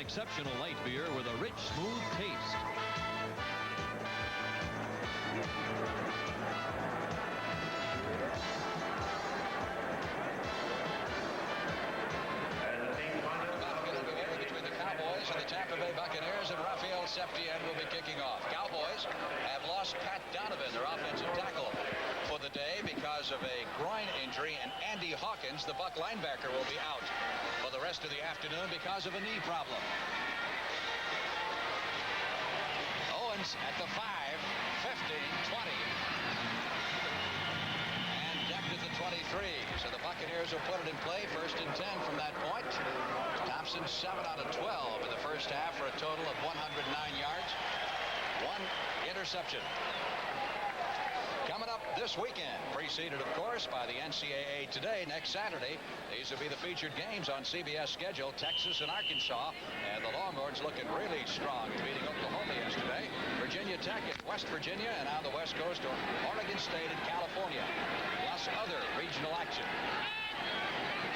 exceptional light beer with a rich, smooth taste. Between the Cowboys and the Tampa Bay Buccaneers, and Rafael Septien will be kicking off. Cowboys have lost Pat Donovan, their offensive tackle, for the day because of a groin injury, and Andy Hawkins, the Buck linebacker, will be out for the rest of the afternoon because of a knee problem. Owens at the 5, 15, 20. And decked at the 23. So the Buccaneers will put it in play, 1st and 10 from that point. Thompson 7 out of 12 in the first half for a total of 109 yards. 1 interception. Coming up this weekend, preceded, of course, by the NCAA today, next Saturday. These will be the featured games on CBS schedule, Texas and Arkansas. And the Longhorns looking really strong in beating Oklahoma yesterday. Virginia Tech at West Virginia, and on the West Coast, Oregon State and California. Plus other regional action.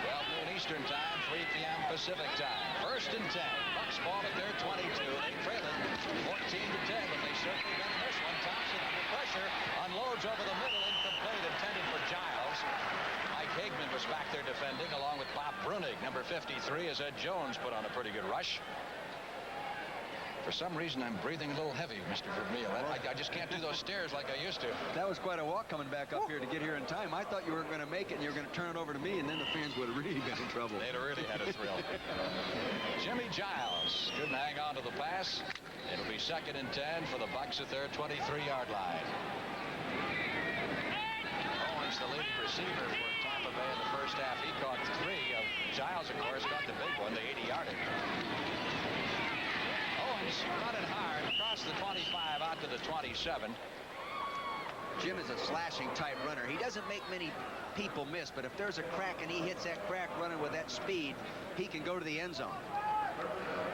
12 noon Eastern time, 3 p.m. Pacific time. 1st and 10. Bucks ball at their 22. They trail it 14-10, but they certainly win this one. Thompson under pressure, unloads over the middle, incomplete, intended for Giles. Mike Hagman was back there defending, along with Bob Brunig, number 53, as Ed Jones put on a pretty good rush. For some reason, I'm breathing a little heavy, Mr. Vermeil. I just can't do those stairs like I used to. That was quite a walk coming back up here to get here in time. I thought you weren't going to make it and you were going to turn it over to me, and then the fans would have really been in trouble. They'd have really had a thrill. Jimmy Giles couldn't hang on to the pass. It'll be 2nd and 10 for the Bucks at their 23-yard line. Owens, the leading receiver for Tampa Bay in the first half. He caught 3. Giles, of course, got the big one, the 80-yarder. Owens running hard across the 25 out to the 27. Jim is a slashing type runner. He doesn't make many people miss, but if there's a crack and he hits that crack running with that speed, he can go to the end zone.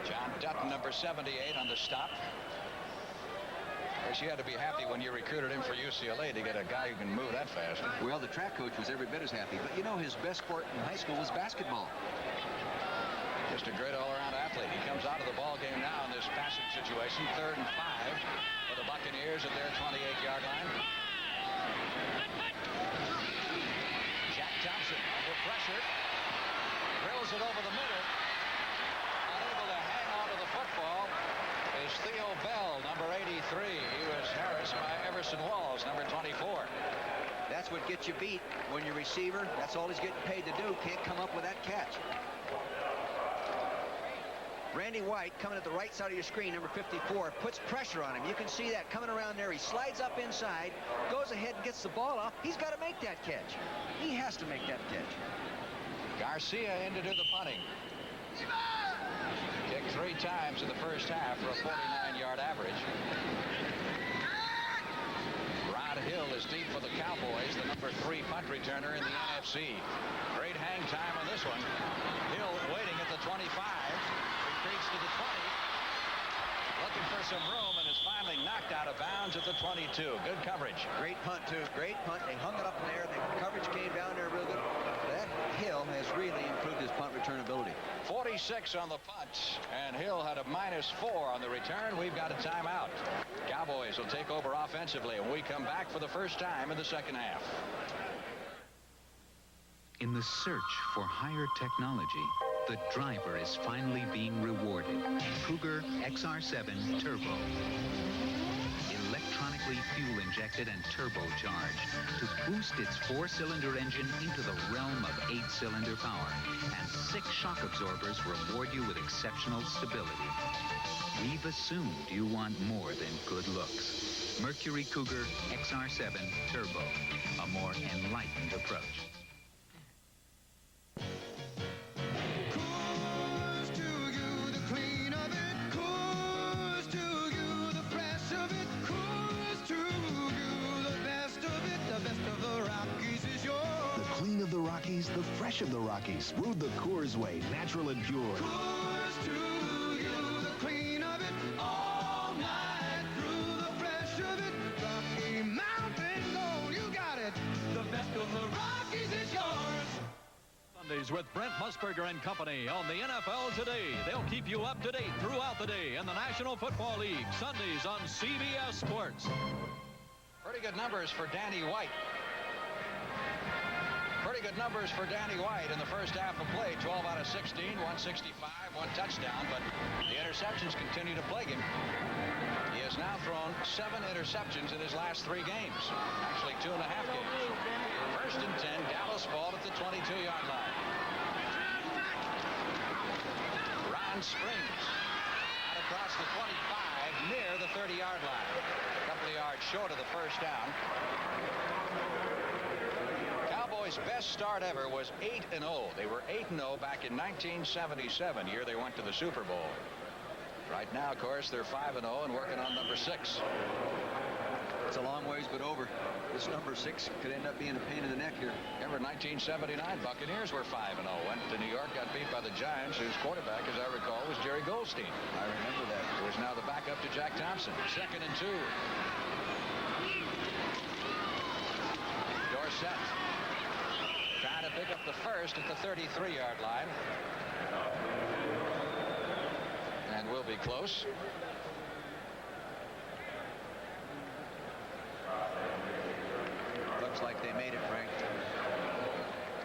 John Dutton, number 78, on the stop. Of course, you had to be happy when you recruited him for UCLA to get a guy who can move that fast. Well, the track coach was every bit as happy, but you know, his best sport in high school was basketball. Just a great all-around athlete. He comes out of the ball game now in this passing situation. 3rd and 5 for the Buccaneers at their 28-yard line. Jack Thompson under pressure. Drills it over the middle. Unable to hang on to the football is Theo Bell, number 83. He was harassed by Everson Walls, number 24. That's what gets you beat when you're receiver. That's all he's getting paid to do. Can't come up with that catch. Randy White, coming at the right side of your screen, number 54, puts pressure on him. You can see that coming around there. He slides up inside, goes ahead and gets the ball off. He's got to make that catch. He has to make that catch. Garcia in to do the punting. Kicked 3 times in the first half for a 49-yard average. Rod Hill is deep for the Cowboys, the number 3 punt returner in the NFC. Great hang time on this one. Hill waiting at the 25. Retreats to the 20. Looking for some room, and is finally knocked out of bounds at the 22. Good coverage. Great punt, too. Great punt. They hung it up there. The coverage came down there real good. That Hill has really improved his punt return ability. 46 on the punt, and Hill had a -4 on the return. We've got a timeout. Cowboys will take over offensively, and we come back for the first time in the second half. In the search for higher technology, the driver is finally being rewarded. Cougar XR7 Turbo. Electronically fuel-injected and turbocharged to boost its 4-cylinder engine into the realm of 8-cylinder power. And 6 shock absorbers reward you with exceptional stability. We've assumed you want more than good looks. Mercury Cougar XR7 Turbo. A more enlightened approach. Of the Rockies, the fresh of the Rockies. Brewed the Coors way, natural and pure. Coors to you, the clean of it, all night through, the fresh of it. Rocky Mountain Gold, you got it. The best of the Rockies is yours. Sundays with Brent Musburger and company on the NFL Today. They'll keep you up to date throughout the day in the National Football League. Sundays on CBS Sports. Pretty good numbers for Danny White. Pretty good numbers for Danny White in the first half of play. 12 out of 16, 165, 1 touchdown, but the interceptions continue to plague him. He has now thrown 7 interceptions in his last 3 games. Actually, 2.5 games. First and 10, Dallas ball at the 22-yard line. Ron Springs out across the 25 near the 30-yard line. A couple of yards short of the first down. Cowboys' best start ever was 8-0. They were 8-0 back in 1977, year they went to the Super Bowl. Right now, of course, they're 5-0 and working on number 6. It's a long ways, but over. This number 6 could end up being a pain in the neck here. Remember, 1979, Buccaneers were 5-0. Went to New York, got beat by the Giants, whose quarterback, as I recall, was Jerry Goldstein. I remember that. Who is now the backup to Jack Thompson. 2nd and 2. Dorsett trying to pick up the first at the 33-yard line. And will be close. Looks like they made it, Frank.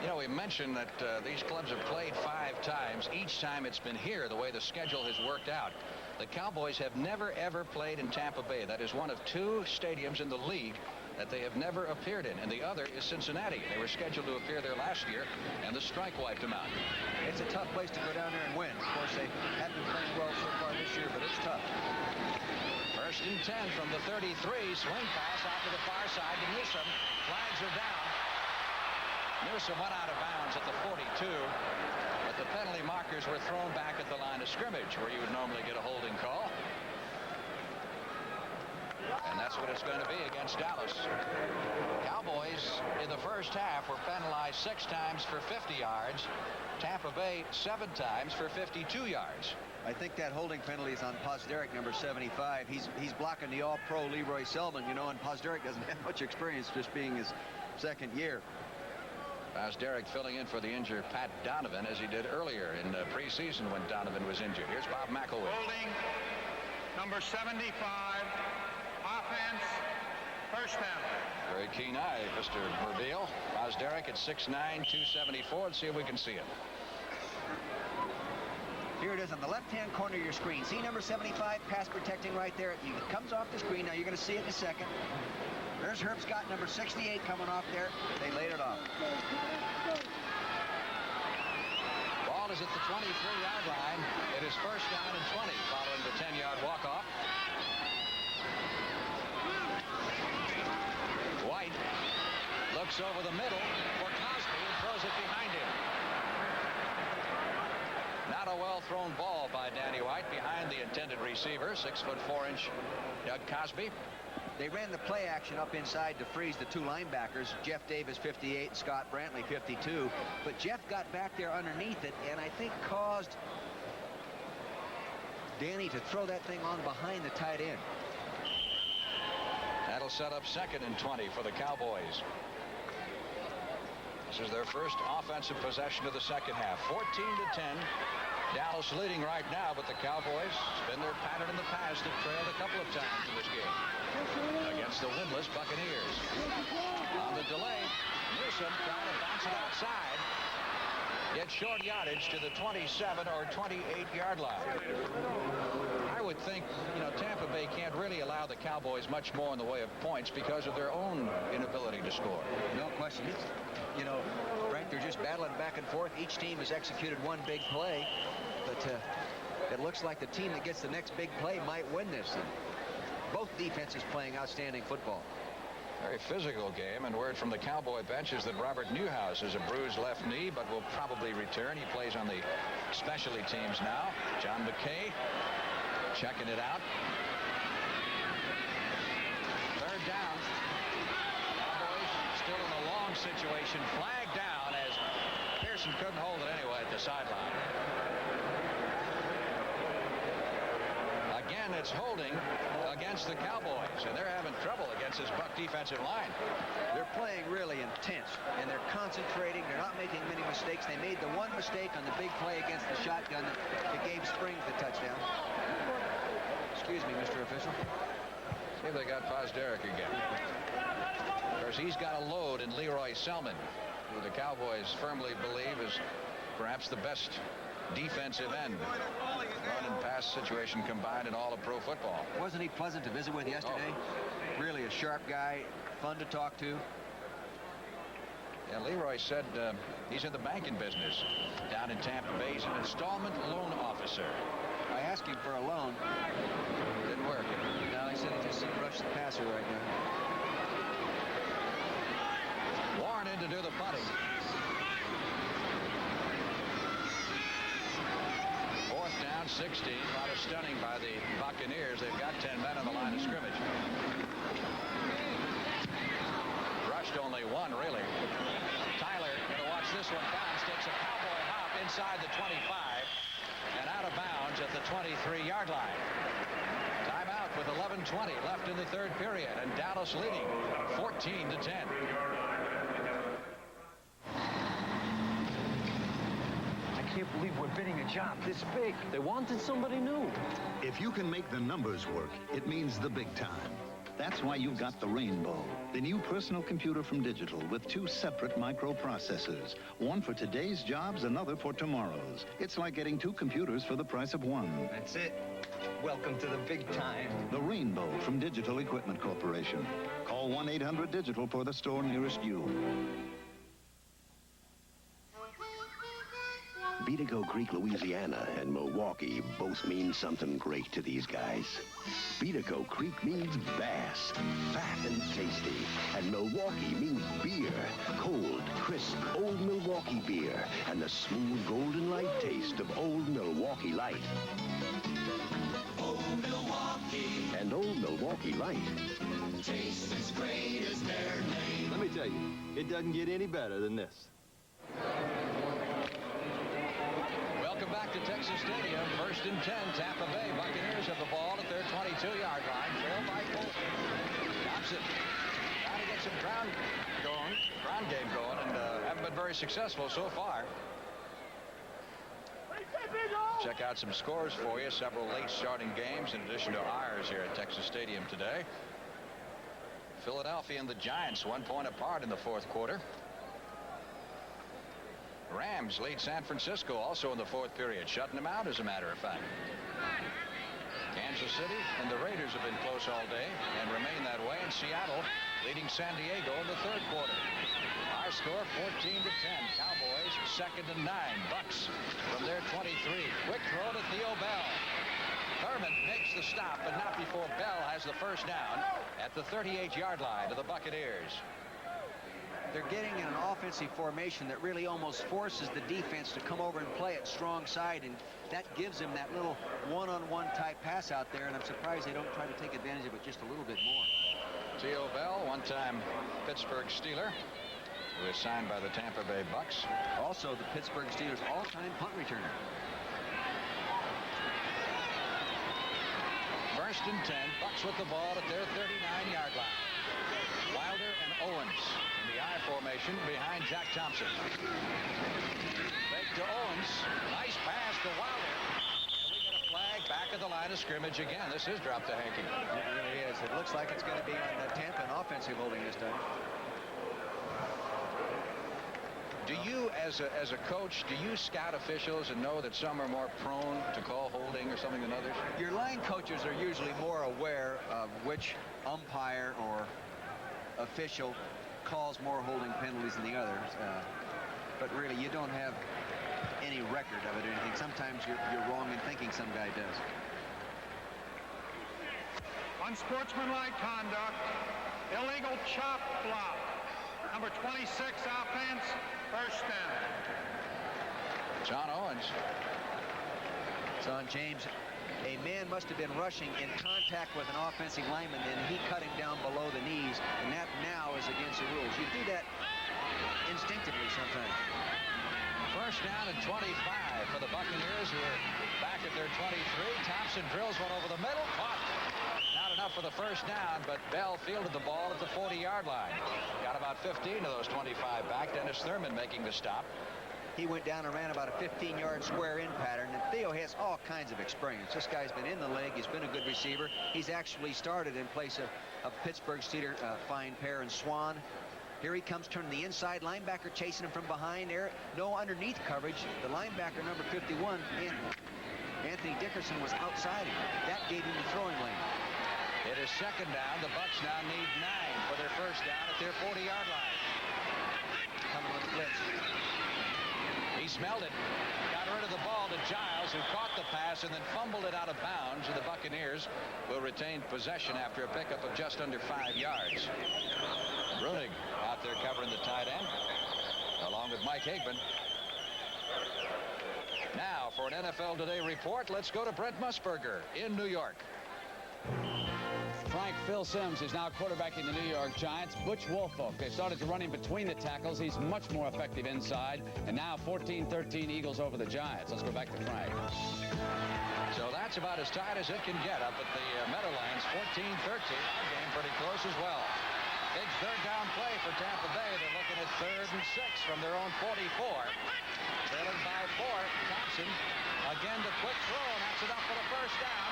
You know, we mentioned that these clubs have played 5 times. Each time it's been here, the way the schedule has worked out. The Cowboys have never, ever played in Tampa Bay. That is one of 2 stadiums in the league that they have never appeared in, and the other is Cincinnati. They were scheduled to appear there last year, and the strike wiped them out. It's a tough place to go down there and win. Of course, they haven't been playing well so far this year, but it's tough. First and 10 from the 33. Swing pass out to the far side to Newsome. Flags are down. Newsome went out of bounds at the 42, but the penalty markers were thrown back at the line of scrimmage, where you would normally get a holding call. And that's what it's going to be against Dallas. Cowboys in the first half were penalized 6 times for 50 yards. Tampa Bay 7 times for 52 yards. I think that holding penalty is on Posderick, number 75. He's blocking the all-pro Leroy Selman, you know, and Posderick doesn't have much experience, just being his 2nd year. Posderick filling in for the injured Pat Donovan, as he did earlier in preseason when Donovan was injured. Here's Bob McElwee. Holding number 75. Offense, first down. Very keen eye, Mr. Murbeal. Posderick at 6'9", 274. Let's see if we can see it. Here it is on the left-hand corner of your screen. See number 75, pass protecting right there. It comes off the screen. Now you're going to see it in a second. There's Herb Scott, number 68, coming off there. They laid it off. Ball is at the 23-yard line. It is first down and 20 following the 10-yard walk-off. White looks over the middle for Cosby and throws it behind him. Not a well-thrown ball by Danny White behind the intended receiver, 6'4" Doug Cosby. They ran the play action up inside to freeze the 2 linebackers, Jeff Davis 58 and Scott Brantley 52. But Jeff got back there underneath it and I think caused Danny to throw that thing on behind the tight end. That'll set up 2nd and 20 for the Cowboys. This is their first offensive possession of the second half. 14-10. Dallas leading right now, but the Cowboys, it's been their pattern in the past, have trailed a couple of times in this game against the winless Buccaneers. On the delay, Newsome trying to bounce it outside. Get short yardage to the 27 or 28-yard line. I would think, you know, Tampa Bay can't really allow the Cowboys much more in the way of points because of their own inability to score. No question. It's, you know, Frank, they're just battling back and forth. Each team has executed one big play, but it looks like the team that gets the next big play might win this. And both defenses playing outstanding football. Very physical game, and word from the Cowboy bench is that Robert Newhouse has a bruised left knee, but will probably return. He plays on the specialty teams now. John McKay checking it out. 3rd down. Cowboys still in a long situation. Flag down as Pearson couldn't hold it anyway at the sideline. Again, it's holding against the Cowboys, and they're having trouble against this Buck defensive line. They're playing really intense, and they're concentrating. They're not making many mistakes. They made the one mistake on the big play against the shotgun that gave Springs the touchdown. Excuse me, Mr. Official. See if they got Fosderick again. Of course, he's got a load in Leroy Selman, who the Cowboys firmly believe is perhaps the best defensive end, run and pass situation combined in all of pro football. Wasn't he pleasant to visit with yesterday? Really a sharp guy, fun to talk to. Yeah, Leroy said he's in the banking business down in Tampa Bay. He's an installment loan officer. I asked him for a loan. Didn't work. No, he said he just rushed the passer right now. Warren in to do the punting. Fourth down, 16. A lot of stunning by the Buccaneers. They've got 10 men on the line of scrimmage. Rushed only one, really. Tyler going to watch this one bounce. Takes a cowboy hop inside the 25 and out of bounds at the 23-yard line. Timeout with 11:20 left in the third period, and Dallas leading 14-10. I can't believe we're bidding a job this big. They wanted somebody new. If you can make the numbers work, it means the big time. That's why you've got the Rainbow, the new personal computer from Digital with 2 separate microprocessors. One for today's jobs, another for tomorrow's. It's like getting 2 computers for the price of one. That's it. Welcome to the big time. The Rainbow from Digital Equipment Corporation. Call 1-800-DIGITAL for the store nearest you. Beatico Creek, Louisiana, and Milwaukee both mean something great to these guys. Beatico Creek means bass, fat and tasty. And Milwaukee means beer, cold, crisp, Old Milwaukee beer, and the smooth golden light taste of Old Milwaukee Light. Old Milwaukee. And Old Milwaukee Light Tastes as great as their name. Let me tell you, it doesn't get any better than this. Welcome back to Texas Stadium. 1st and 10, Tampa Bay. Buccaneers have the ball at their 22-yard line. 4 by 4. Thompson trying to get some ground game going, and haven't been very successful so far. Check out some scores for you. Several late starting games in addition to ours here at Texas Stadium today. Philadelphia and the Giants 1 point apart in the 4th quarter. Rams lead San Francisco also in the 4th period, shutting them out as a matter of fact. Kansas City and the Raiders have been close all day and remain that way, and Seattle leading San Diego in the 3rd quarter. Our score 14-10. Cowboys 2nd and 9. Bucks from their 23. Quick throw to Theo Bell. Thurman makes the stop, but not before Bell has the first down at the 38-yard line of the Buccaneers. They're getting in an offensive formation that really almost forces the defense to come over and play at strong side, and that gives them that little one-on-one type pass out there, and I'm surprised they don't try to take advantage of it just a little bit more. Theo Bell, one-time Pittsburgh Steeler, who is signed by the Tampa Bay Bucks. Also the Pittsburgh Steelers' all-time punt returner. 1st and 10, Bucks with the ball at their 39-yard line. Wilder and Owens in the I formation behind Jack Thompson. Fake to Owens. Nice pass to Wilder. And we get a flag back at the line of scrimmage again. This is drop to hanky. It really is. It looks like it's going to be on the Tampa offensive holding this time. Do you, as a coach, do you scout officials and know that some are more prone to call holding or something than others? Your line coaches are usually more aware of which umpire or official calls more holding penalties than the others, but really you don't have any record of it or anything. Sometimes you're wrong in thinking some guy does. Unsportsmanlike conduct, illegal chop block, number 26 offense, 1st down. John Owens. It's on James. A man must have been rushing in contact with an offensive lineman, and he cut him down below the knees, and that now is against the rules. You do that instinctively sometimes. First down and 25 for the Buccaneers, who are back at their 23. Thompson drills one over the middle. Caught. Not enough for the first down, but Bell fielded the ball at the 40-yard line. Got about 15 of those 25 back. Dennis Thurman making the stop. He went down and ran about a 15-yard square in pattern, and Theo has all kinds of experience. This guy's been in the league. He's been a good receiver. He's actually started in place of Pittsburgh's Cedar fine pair and Swan. Here he comes, turning the inside. Linebacker chasing him from behind there. No underneath coverage. The linebacker, number 51, Anthony Dickerson, was outside him. That gave him the throwing lane. It is second down. The Bucs now need 9 for their first down at their 40-yard line. Coming with the blitz. He smelled it. Got rid of the ball to Giles, who caught the pass and then fumbled it out of bounds. And the Buccaneers will retain possession after a pickup of just under 5 yards. Brunig out there covering the tight end, along with Mike Higman. Now for an NFL Today report, let's go to Brent Musburger in New York. Frank Phil Simms is now quarterbacking the New York Giants. Butch Woolfolk, they started to run him between the tackles. He's much more effective inside. And now 14-13 Eagles over the Giants. Let's go back to Frank. So that's about as tight as it can get up at the Meadowlands. 14-13. Our game pretty close as well. Big third down play for Tampa Bay. They're looking at 3rd and 6 from their own 44. Trailing by 4. Thompson again to quick throw, and that's enough for the first down.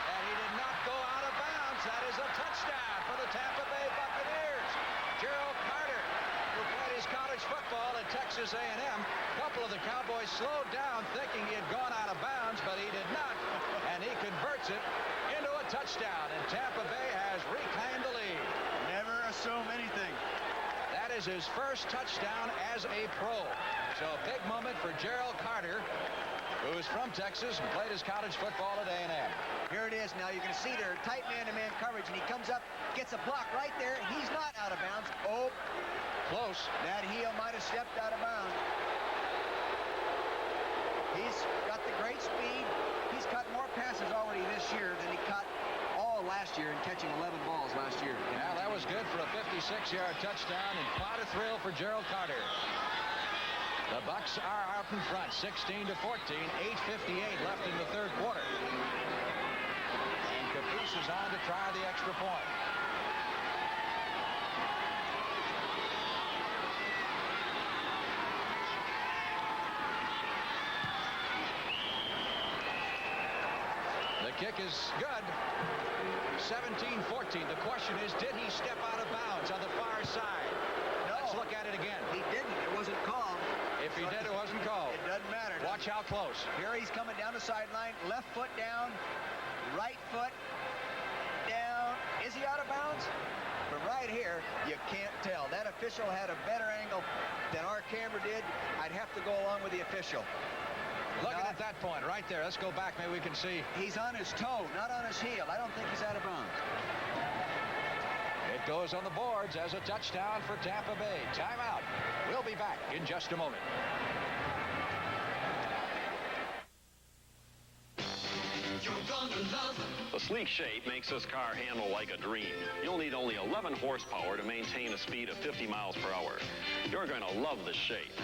And he did not go out of bounds. That is a touchdown for the Tampa Bay Buccaneers. Gerald Carter, who played his college football at Texas A&M. A couple of the Cowboys slowed down thinking he had gone out of bounds, but he did not. And he converts it into a touchdown. And Tampa Bay has reclaimed the lead. Never assume anything. That is his first touchdown as a pro. So a big moment for Gerald Carter, who is from Texas and played his college football at A&M. Here it is now. You can see they're tight man-to-man coverage, and he comes up, gets a block right there. He's not out of bounds. Oh, close. That heel might have stepped out of bounds. He's got the great speed. He's caught more passes already this year than he caught all last year in catching 11 balls last year. Now that was good for a 56-yard touchdown and quite a thrill for Gerald Carter. The Bucs are out in front, 16-14, 8:58 left in the third quarter. And Capece is on to try the extra point. The kick is good. 17-14. The question is, did he step out of bounds on the far side? No. Let's look at it again. He didn't. It wasn't called. If he did, it wasn't called. It doesn't matter. Watch how close. Here he's coming down the sideline. Left foot down. Right foot down. Is he out of bounds? From right here, you can't tell. That official had a better angle than our camera did. I'd have to go along with the official. Looking at that point right there. Let's go back. Maybe we can see. He's on his toe, not on his heel. I don't think he's out of bounds. It goes on the boards as a touchdown for Tampa Bay. Timeout. We'll be back in just a moment. The sleek shape makes this car handle like a dream. You'll need only 11 horsepower to maintain a speed of 50 miles per hour. You're going to love the shape.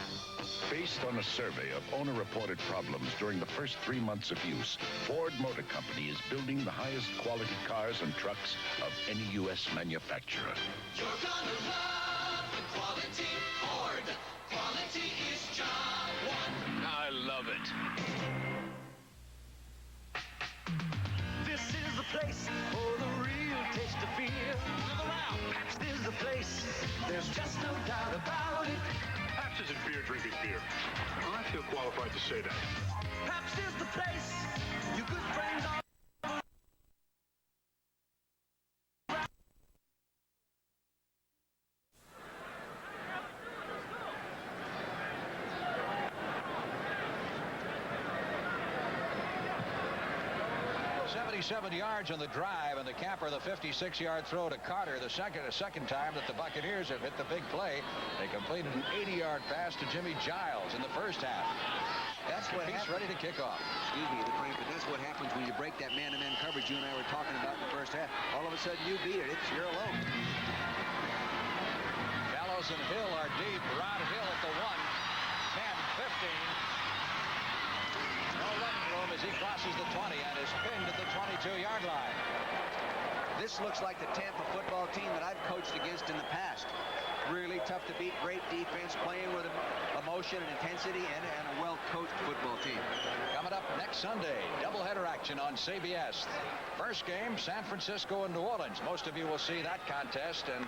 Based on a survey of owner-reported problems during the first 3 months of use, Ford Motor Company is building the highest quality cars and trucks of any U.S. manufacturer. You're gonna love the quality Ford. Quality is job one. I love it. This is the place for the real taste of beer. Look around. This is the place. There's just no doubt about it. Pabst isn't beer drinking beer. Well, I feel qualified to say that. Pabst is the place. Your good friends are. Seven yards on the drive, and the capper, the 56-yard throw to Carter. The second time that the Buccaneers have hit the big play. They completed an 80-yard pass to Jimmy Giles in the first half. That's what he's ready to kick off. Excuse me, Frank, but that's what happens when you break that man-to-man coverage you and I were talking about in the first half. All of a sudden, you beat it. You're alone. Gallows and Hill are deep. Rod Hill at the 1, 10, crosses the 20 and is pinned at the 22-yard line. This looks like the Tampa football team that I've coached against in the past. Really tough to beat, great defense, playing with emotion and intensity, and a well-coached football team. Coming up next Sunday, doubleheader action on CBS. First game, San Francisco and New Orleans. Most of you will see that contest, and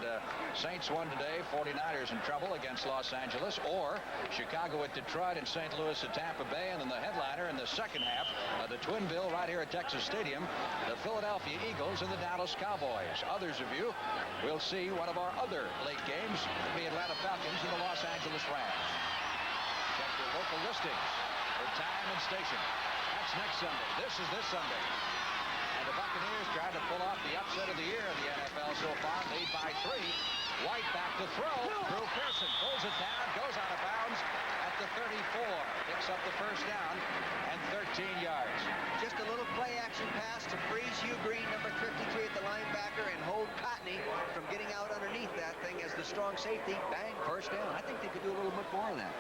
Saints won today. 49ers in trouble against Los Angeles, or Chicago at Detroit and St. Louis at Tampa Bay, and then the headliner in the second half of the Twin Bill right here at Texas Stadium, the Philadelphia Eagles and the Dallas Cowboys. Others of you will see one of our other late games, the Atlanta Falcons and the Los Angeles Rams. Check your local listings for time and station. That's next Sunday. This is this Sunday. And the Buccaneers trying to pull off the upset of the year in the NFL so far. Lead by 3. White back to throw. Drew Pearson pulls it down, goes out of bounds at the 34. Picks up the first down and 13 yards. Just a little play action pass to freeze Hugh Green, number 53 at the linebacker, and hold Cotney from getting out underneath that thing as the strong safety. Bang, first down. I think they could do a little bit more of that.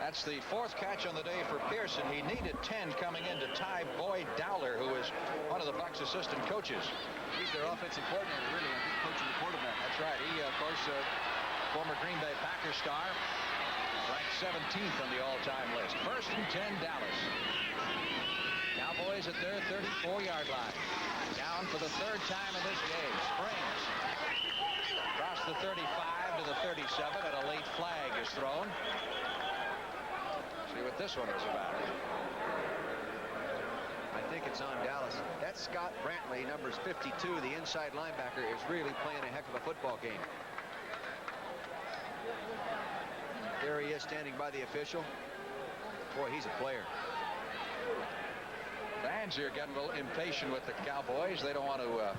That's the 4th catch on the day for Pearson. He needed 10 coming in to tie Boyd Dowler, who is one of the Bucs' assistant coaches. He's their offensive coordinator, really, I think, coaching the quarterback. That's right. He, of course, former Green Bay Packers star, ranked 17th on the all-time list. 1st and 10, Dallas. Cowboys at their 34-yard line. Down for the 3rd time in this game. Springs across the 35 to the 37, and a late flag is thrown. See what this one is about. I think it's on Dallas. That's Scott Brantley, numbers 52, the inside linebacker, is really playing a heck of a football game. There he is standing by the official. Boy, he's a player. Fans here getting a little impatient with the Cowboys. They don't want to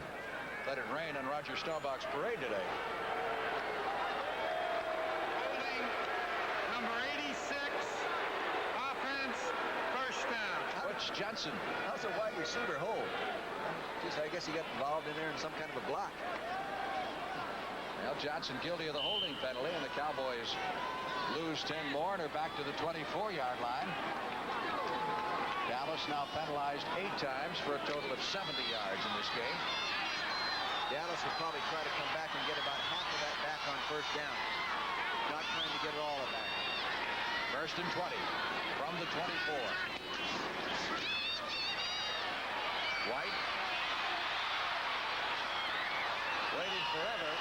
let it rain on Roger Staubach's parade today. Holding number 86. Offense, first down. Butch Johnson. How's a wide receiver hold? Just, I guess he got involved in there in some kind of a block. Well, Johnson guilty of the holding penalty, and the Cowboys lose 10 more and are back to the 24-yard line. Dallas now penalized 8 times for a total of 70 yards in this game. Dallas will probably try to come back and get about half of that back on first down. Not trying to get it all back. 1st and 20 from the 24. White waited forever.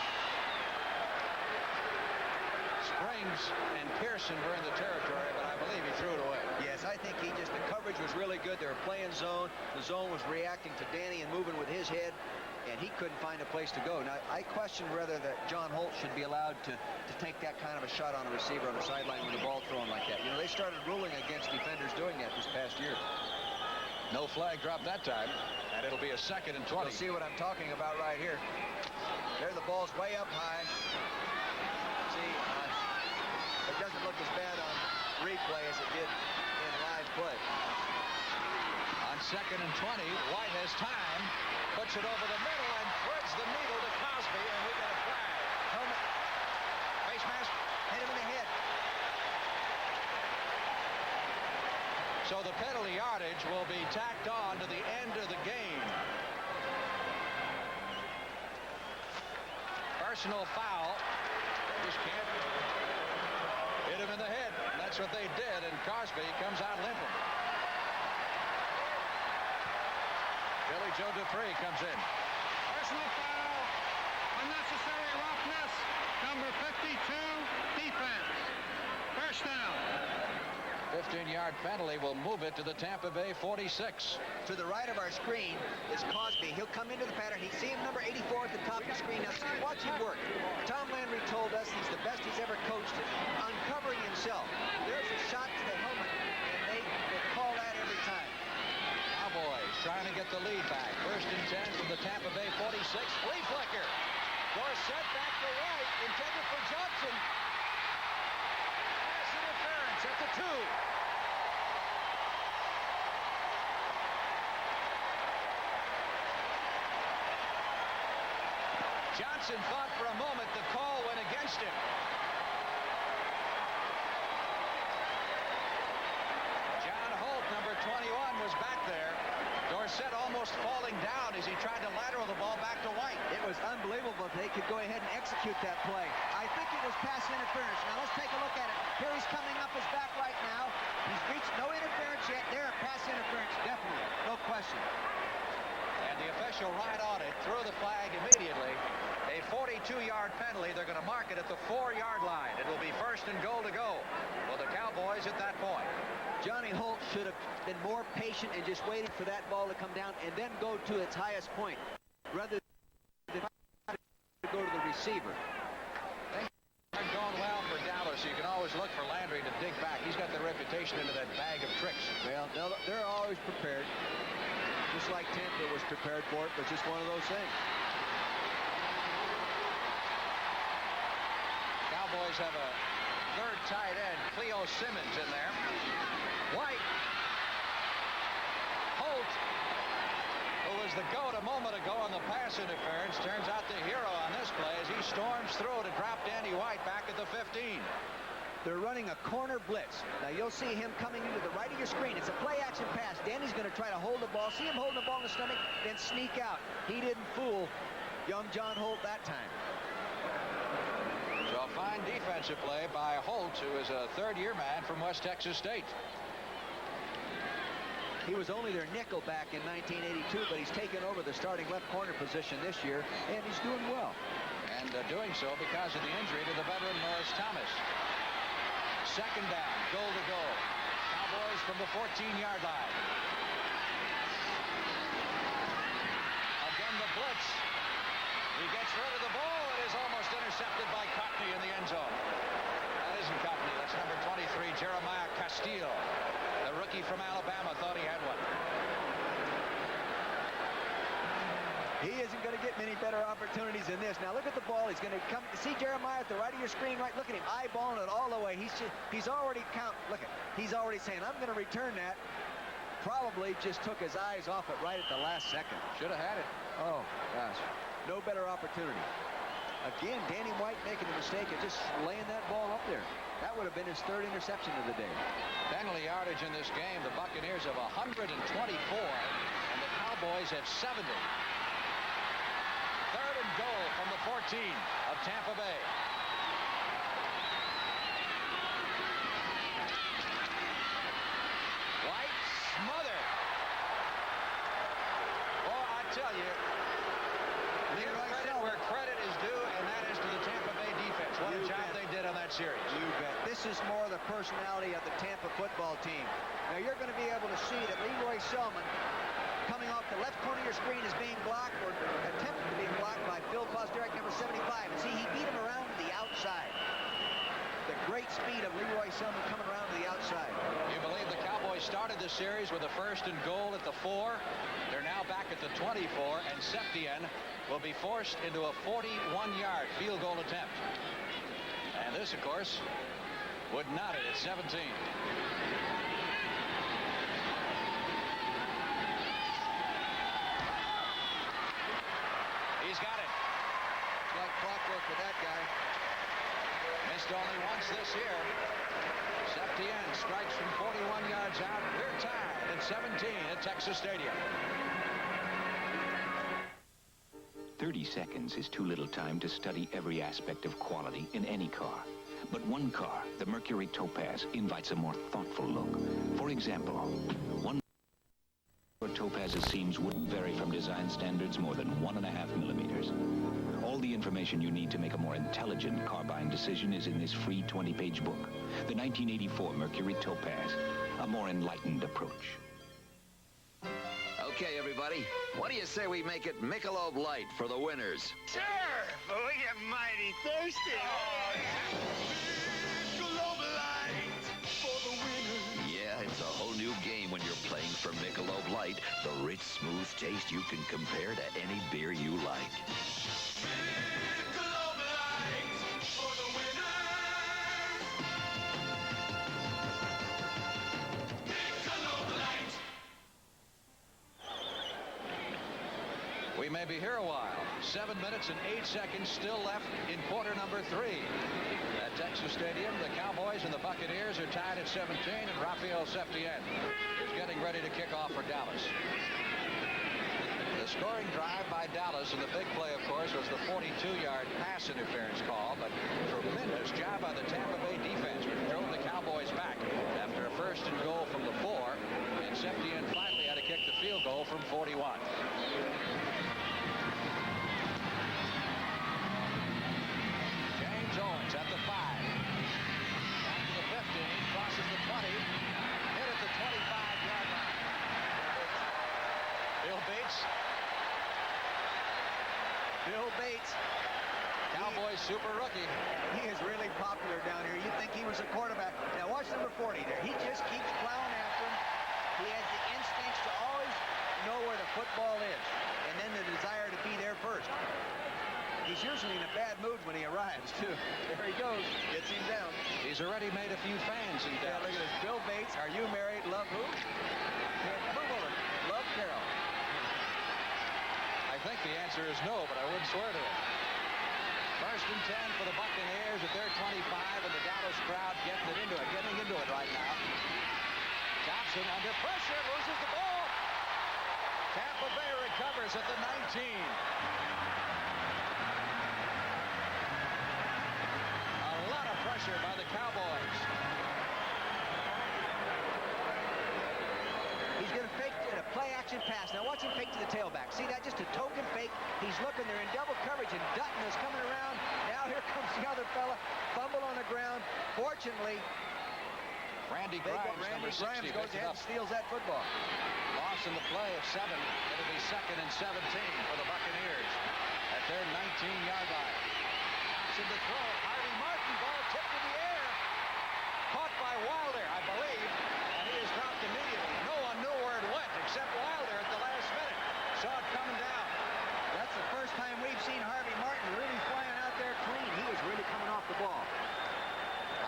Springs and Pearson were in the territory, but I believe he threw it away. Yes, I think the coverage was really good. They were playing zone. The zone was reacting to Danny and moving with his head, and he couldn't find a place to go. Now, I question whether that John Holt should be allowed to take that kind of a shot on a receiver on the sideline with the ball thrown like that. You know, they started ruling against defenders doing that this past year. No flag dropped that time, and it'll be a 2nd and 20. You'll see what I'm talking about right here. There, the ball's way up high. See, it doesn't look as bad on replay as it did in live play. On 2nd and 20, White has time, puts it over the middle, and threads the needle to Cosby, and we got a flag. Helmet. Face mask. Hit him in the head. So the penalty yardage will be tacked on to the end of the game. Personal foul. Just can't hit him in the head. And that's what they did, and Cosby comes out limping. Billy Joe Dupree comes in. Personal foul. Unnecessary roughness. Number 52, defense. First down. 15-yard penalty will move it to the Tampa Bay 46. To the right of our screen is Cosby. He'll come into the pattern. He's seeing number 84 at the top of the screen. Now, watch him work. Tom Landry told us he's the best he's ever coached at uncovering himself. There's a shot to the helmet, and they will call that every time. Cowboys trying to get the lead back. 1st and 10 from the Tampa Bay 46. Flea flicker. Dorsett back to White. Intended for Johnson. Pass interference at the 2. Johnson thought for a moment the call went against him. John Holt, number 21, was back there. almost falling down as he tried to lateral the ball back to White. It was unbelievable if they could go ahead and execute that play. I think it was pass interference. Now let's take a look at it. Here he's coming up his back right now. He's reached no interference yet. There, pass interference, definitely, no question. And the official right on it, threw the flag immediately. A 42-yard penalty. They're going to mark it at the 4-yard line. It will be 1st and goal to go for the Cowboys at that point. Johnny Holt should have been more patient and just waited for that ball to come down and then go to its highest point rather than go to the receiver. Things aren't going well for Dallas. You can always look for Landry to dig back. He's got the reputation into that bag of tricks. Well, they're always prepared. Just like Tampa was prepared for it, but just one of those things. Cowboys have a third tight end, Cleo Simmons, in there. White. Holt, who was the goat a moment ago on the pass interference, turns out the hero on this play as he storms through to drop Danny White back at the 15. They're running a corner blitz. Now you'll see him coming into the right of your screen. It's a play action pass. Danny's going to try to hold the ball. See him holding the ball in the stomach, then sneak out. He didn't fool young John Holt that time. So a fine defensive play by Holt, who is a third-year man from West Texas State. He was only their nickel back in 1982, but he's taken over the starting left corner position this year, and he's doing well. And doing so because of the injury to the veteran Norris Thomas. 2nd down, goal to go. Cowboys from the 14-yard line. Again, the blitz. He gets rid of the ball. It is almost intercepted by Cockney in the end zone. That isn't Cockney. That's number 23, Jeremiah Castillo. The rookie from Alabama thought he had one. He isn't going to get many better opportunities than this. Now look at the ball. He's going to come. See Jeremiah at the right of your screen, right? Look at him eyeballing it all the way. He's already Look at. He's already saying, "I'm going to return that." Probably just took his eyes off it right at the last second. Should have had it. Oh gosh, no better opportunity. Again, Danny White making a mistake of just laying that ball up there. That would have been his 3rd interception of the day. Penalty yardage in this game. The Buccaneers have 124, and the Cowboys have 70. 3rd and goal from the 14 of Tampa Bay. White smothered. Well, I tell you, give credit where credit is due, and that is to the Tampa Bay defense. What a job they did on that series. You bet. This is more the personality of the Tampa football team. Now you're going to be able to see that Leroy Selman, coming off the left corner of your screen, is being blocked or attempted to be blocked by Phil Posterick, number 75. And see, he beat him around to the outside. The great speed of Leroy Selman coming around to the outside. You believe the Cowboys started the series with a 1st and goal at the 4. They're now back at the 24, and Septien will be forced into a 41-yard field goal attempt. And this, of course, would not it at 17. He's got it. It's like clockwork with that guy. Missed only once this year. Septien strikes from 41 yards out. We're tied at 17 at Texas Stadium. 30 seconds is too little time to study every aspect of quality in any car. But one car, the Mercury Topaz, invites a more thoughtful look. For example, one Topaz's seams wouldn't vary from design standards more than 1.5 millimeters. All the information you need to make a more intelligent car buying decision is in this free 20-page book, the 1984 Mercury Topaz, a more enlightened approach. Okay, everybody, what do you say we make it Michelob Light for the winners? Sure, but we get mighty thirsty. Michelob Light for the winners. Yeah, it's a whole new game when you're playing for Michelob Light, the rich, smooth taste you can compare to any beer you like. Michelob Light for the winners. Michelob Light. We may be here a while. 7 minutes and 8 seconds still left in quarter number 3. At Texas Stadium, the Cowboys and the Buccaneers are tied at 17, and Rafael Septien is getting ready to kick off for Dallas. The scoring drive by Dallas, and the big play, of course, was the 42-yard pass interference call, but tremendous job by the Tampa Bay defense, which drove the Cowboys back after a 1st and goal from the 4, and Septien finally had to kick the field goal from 41. James Owens at the 5. Back to the 15, crosses the 20, hit at the 25-yard line. Bill Bates, Cowboys super rookie. He is really popular down here. You'd think he was a quarterback. Now watch number 40 there. He just keeps plowing after him. He has the instincts to always know where the football is, and then the desire to be there first. He's usually in a bad mood when he arrives, too. There he goes. Gets him down. He's already made a few fans in Dallas. Yeah, look at this. Bill Bates, are you married? Love who? Love Carol. I think the answer is no, but I wouldn't swear to it. 1st and 10 for the Buccaneers at their 25, and the Dallas crowd getting into it right now. Thompson under pressure, loses the ball. Tampa Bay recovers at the 19. A lot of pressure by the Cowboys. He's going to fake a play-action pass. Now watch him fake to the tailback. See that? Just a token fake. He's looking. They're in double coverage, and Dutton is coming around. Now here comes the other fella. Fumble on the ground. Fortunately, Randy Grimes, number 60, goes ahead and steals that football. Loss in the play of 7. It'll be 2nd and 17 for the Buccaneers at their 19-yard line. Thompson to throw. Harvey Martin, ball tipped in the air. Caught by Wilder, I believe, and he is dropped immediately. No one knew where it went except Wilder at the last minute. Saw it coming down. That's the first time we've seen Harvey Martin really flying out there clean. He was really coming off the ball.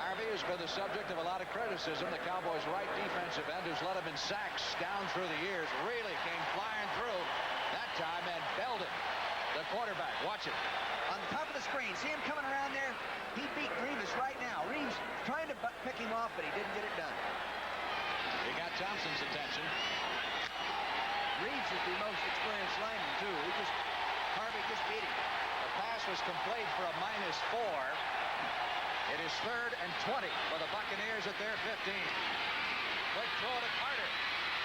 Harvey has been the subject of a lot of criticism. The Cowboys' right defensive end, who's led him in sacks down through the years, really came flying through that time and belted the quarterback. Watch it. On the top of the screen, see him coming around there? He beat Reeves right now. Reeves trying to pick him off, but he didn't get it done. He got Thompson's attention. Reeves is the most experienced lineman, too. Harvey just beat him. The pass was complete for a -4. It is 3rd and 20 for the Buccaneers at their 15. Quick throw to Carter.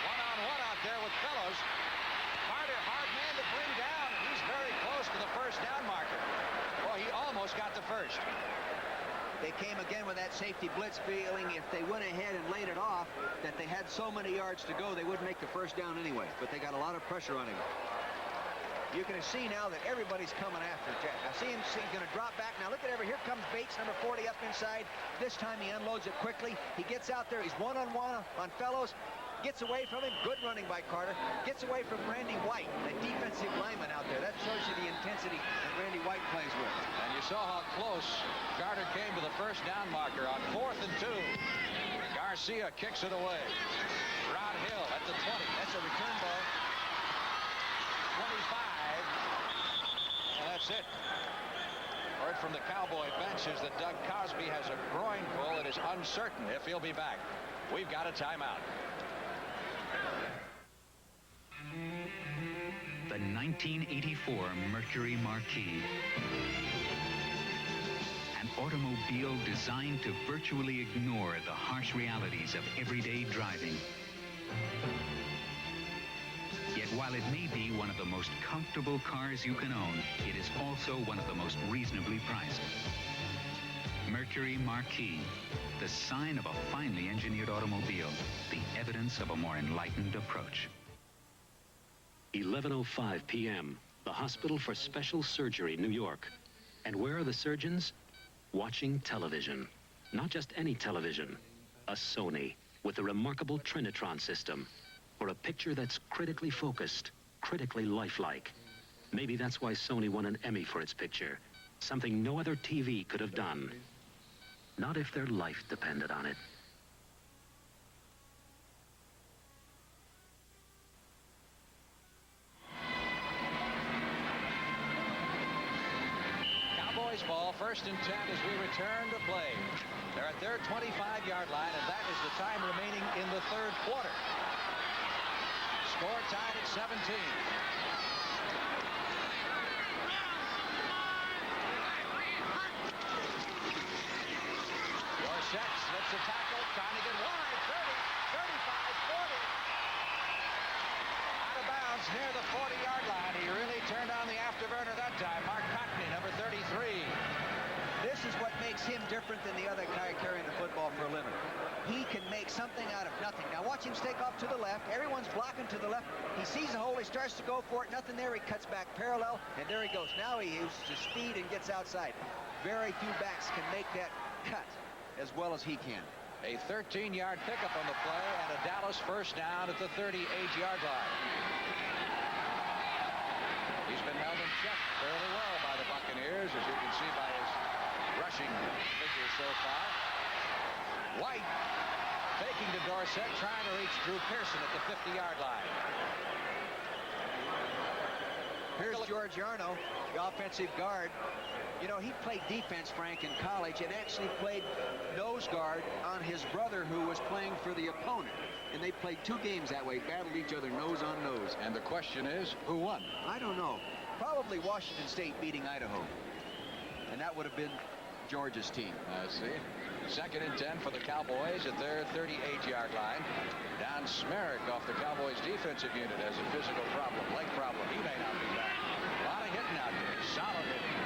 One-on-one out there with Fellows. Carter, hard man to bring down. He's very close to the 1st down marker. Well, he almost got the 1st. They came again with that safety blitz feeling if they went ahead and laid it off, that they had so many yards to go, they wouldn't make the 1st down anyway. But they got a lot of pressure on him. You can see now that everybody's coming after Jack. I see him. He's going to drop back. Now look at here comes Bates, number 40, up inside. This time he unloads it quickly. He gets out there. He's one-on-one on Fellows. Gets away from him. Good running by Carter. Gets away from Randy White, the defensive lineman out there. That shows you the intensity that Randy White plays with. And you saw how close Carter came to the 1st down marker on 4th and 2. Garcia kicks it away. Rod Hill at the 20. That's a return ball. 25. And that's it. Word from the Cowboy bench is that Doug Cosby has a groin pull. It is uncertain if he'll be back. We've got a timeout. The 1984 Mercury Marquis. An automobile designed to virtually ignore the harsh realities of everyday driving. Yet while it may be one of the most comfortable cars you can own, it is also one of the most reasonably priced. Mercury Marquis, the sign of a finely engineered automobile, the evidence of a more enlightened approach. 11:05 p.m., the Hospital for Special Surgery, New York. And where are the surgeons? Watching television. Not just any television, a Sony with the remarkable Trinitron system for a picture that's critically focused, critically lifelike. Maybe that's why Sony won an Emmy for its picture, something no other TV could have done. Not if their life depended on it. Cowboys ball, 1st and 10 as we return to play. They're at their 25-yard line, and that is the time remaining in the 3rd quarter. score, tied at 17. Dorsett slips a tackle, trying to get wide. 30, 35, 40. Out of bounds near the 40-yard line. He really turned on the afterburner that time. Mark Cockney, number 33. This is what makes him different than the other guy carrying the football for a living. He can make something out of nothing. Now watch him stake off to the left. Everyone's blocking to the left. He sees a hole. He starts to go for it. Nothing there. He cuts back parallel, and there he goes. Now he uses his speed and gets outside. Very few backs can make that cut as well as he can. A 13-yard pickup on the play and a Dallas first down at the 38-yard line. He's been held in check fairly well by the Buccaneers, as you can see by his rushing figures so far. White faking to Dorsett, trying to reach Drew Pearson at the 50-yard line. Here's George Yarno, the offensive guard. You know, he played defense, Frank, in college, and actually played nose guard on his brother, who was playing for the opponent. And they played 2 games that way, battled each other nose on nose. And the question is, who won? I don't know. Probably Washington State beating Idaho. And that would have been Georgia's team. I see. 2nd and 10 for the Cowboys at their 38-yard line. Don Smerrick off the Cowboys defensive unit has a physical problem, leg problem. He may not be back. A lot of hitting out there. Solid hitting.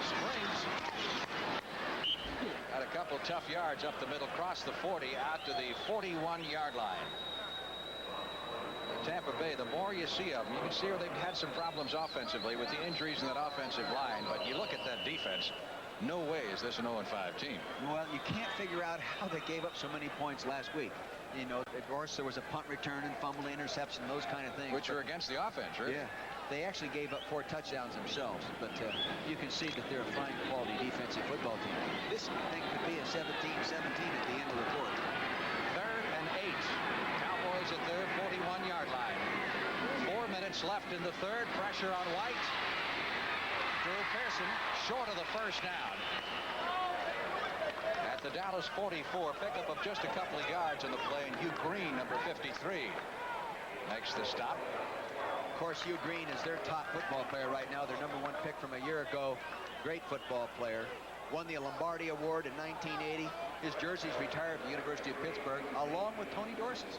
Springs got a couple tough yards up the middle, crossed the 40 out to the 41-yard line. Tampa Bay, the more you see of them, you can see where they've had some problems offensively with the injuries in that offensive line, but you look at that defense, no way is this an 0-5 team. Well, you can't figure out how they gave up so many points last week. You know, of course, there was a punt return and fumble interception, those kind of things. Which are against the offense, right? Yeah. They actually gave up 4 touchdowns themselves, but you can see that they're a fine quality defensive football team. This thing could be a 17-17 at the end of the fourth. 3rd and 8. Cowboys at their 41-yard line. 4 minutes left in the third. Pressure on White. Drew Pearson short of the first down. At the Dallas 44, pickup of just a couple of yards on the play, and Hugh Green, number 53, makes the stop. Of course, Hugh Green is their top football player right now. Their #1 pick from a year ago. Great football player. Won the Lombardi Award in 1980. His jersey's retired from the University of Pittsburgh, along with Tony Dorsey's.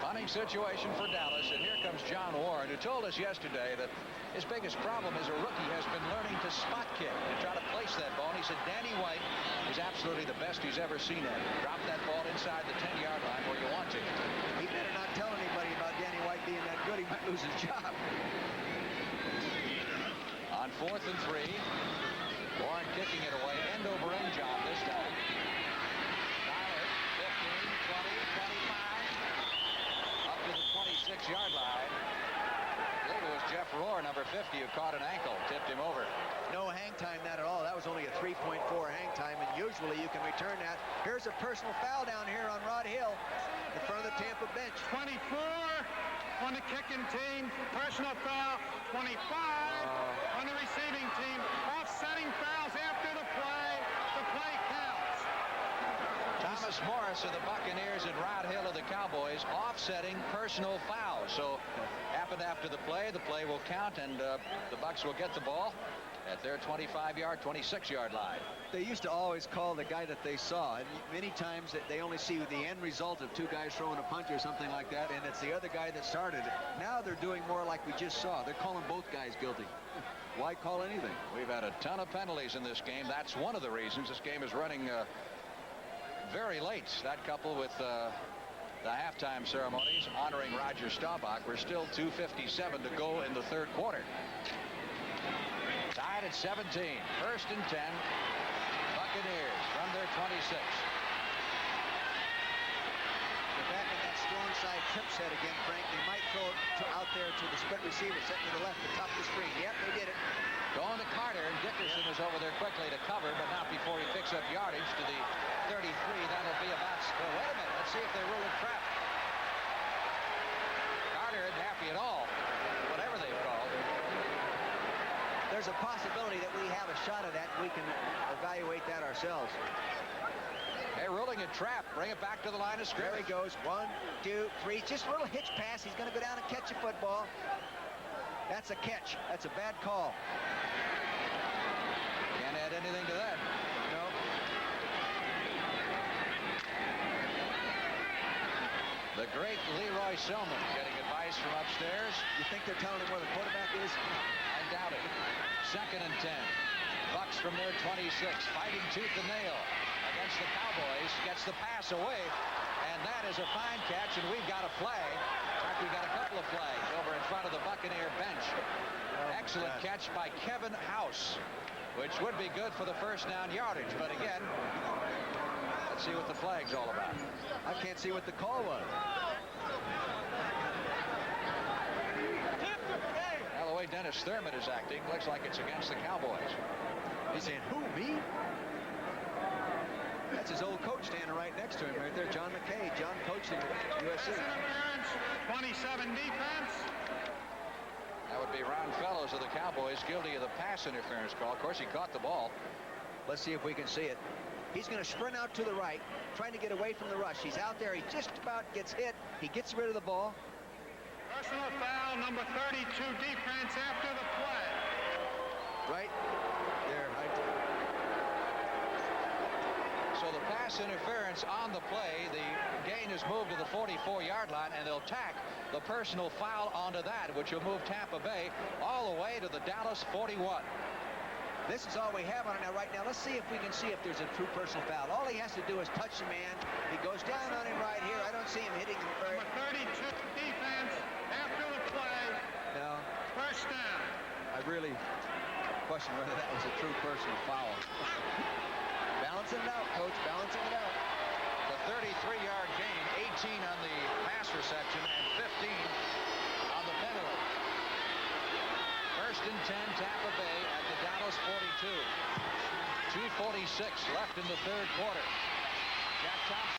Punting situation for Dallas, and here comes John Warren, who told us yesterday that his biggest problem as a rookie has been learning to spot kick and try to place that ball. And he said Danny White is absolutely the best he's ever seen at it. Drop that ball inside the 10-yard line where you want to. He better not tell anybody about Danny White being that good. He might lose his job. On 4th and 3, Warren kicking it away, end over end job this time. Tyler, 15, 20, 25, up to the 26-yard line. I believe it was Jeff Rohr, number 50, who caught an ankle, tipped him over. No hang time that at all. That was only a 3.4 hang time, and usually you can return that. Here's a personal foul down here on Rod Hill in front of the Tampa bench. 24 on the kicking team, personal foul. 25 on the receiving team, offsetting fouls after the play. The play counts. Thomas Morris of the Buccaneers and Rod Hill of the Cowboys offsetting personal fouls. So happened after the play will count, and the Bucs will get the ball at their 25-yard, 26-yard line. They used to always call the guy that they saw, and many times they only see the end result of 2 guys throwing a punch or something like that, and it's the other guy that started it. Now they're doing more like we just saw. They're calling both guys guilty. Why call anything? We've had a ton of penalties in this game. That's one of the reasons this game is running very late. That coupled with the halftime ceremonies honoring Roger Staubach. We're still 2:57 to go in the third quarter. Tied at 17. 1st and 10. Buccaneers from their 26. They're back in that strong side trip set again, Frank. They might throw it out there to the split receiver, set to the left, the top of the screen. Yep, they did it. Going to Carter, and Dickerson is over there quickly to cover, but not before he picks up yardage to the 33. That'll be about... Well, wait a minute. Let's see if they rule a trap. Carter isn't happy at all, whatever they've called. There's there's a possibility that we have a shot at that. We can evaluate that ourselves. They're rolling a trap. Bring it back to the line of scrimmage. There he goes. 1, 2, 3. Just a little hitch pass. He's going to go down and catch a football. That's a catch. That's a bad call. Can't add anything to that. No. The great Leroy Selman getting advice from upstairs. You think they're telling him where the quarterback is? I doubt it. 2nd and 10. Bucks from their 26, fighting tooth and nail against the Cowboys. Gets the pass away, and that is a fine catch, and we've got a flag. In fact, we've got a couple of flags over in front of the Buccaneer bench. Excellent catch by Kevin House, which would be good for the first down yardage. But again, let's see what the flag's all about. I can't see what the call was. Well, the way Dennis Thurman is acting, looks like it's against the Cowboys. He's saying, who, me? That's his old coach standing right next to him right there, John McKay. John coached him at USC. 27 defense. That would be Ron Fellows of the Cowboys, guilty of the pass interference call. Of course, he caught the ball. Let's see if we can see it. He's going to sprint out to the right, trying to get away from the rush. He's out there. He just about gets hit. He gets rid of the ball. Personal foul, number 32, defense after the play. Right there, right. So the pass interference on the play, the gain is moved to the 44-yard line, and they'll tack the personal foul onto that, which will move Tampa Bay all the way to the Dallas 41. This is all we have on it now. Right now, let's see if we can see if there's a true personal foul. All he has to do is touch the man. He goes down on him right here. I don't see him hitting him very. Number 32, defense after the play. No. First down. I really question whether that was a true personal foul. Balancing it out, coach. Balancing it out. The 33-yard gain, 18 on the pass reception and 15 on the penalty. 1st and 10, Tampa Bay at the Dallas 42. 2:46 left in the 3rd quarter. Jack Thompson.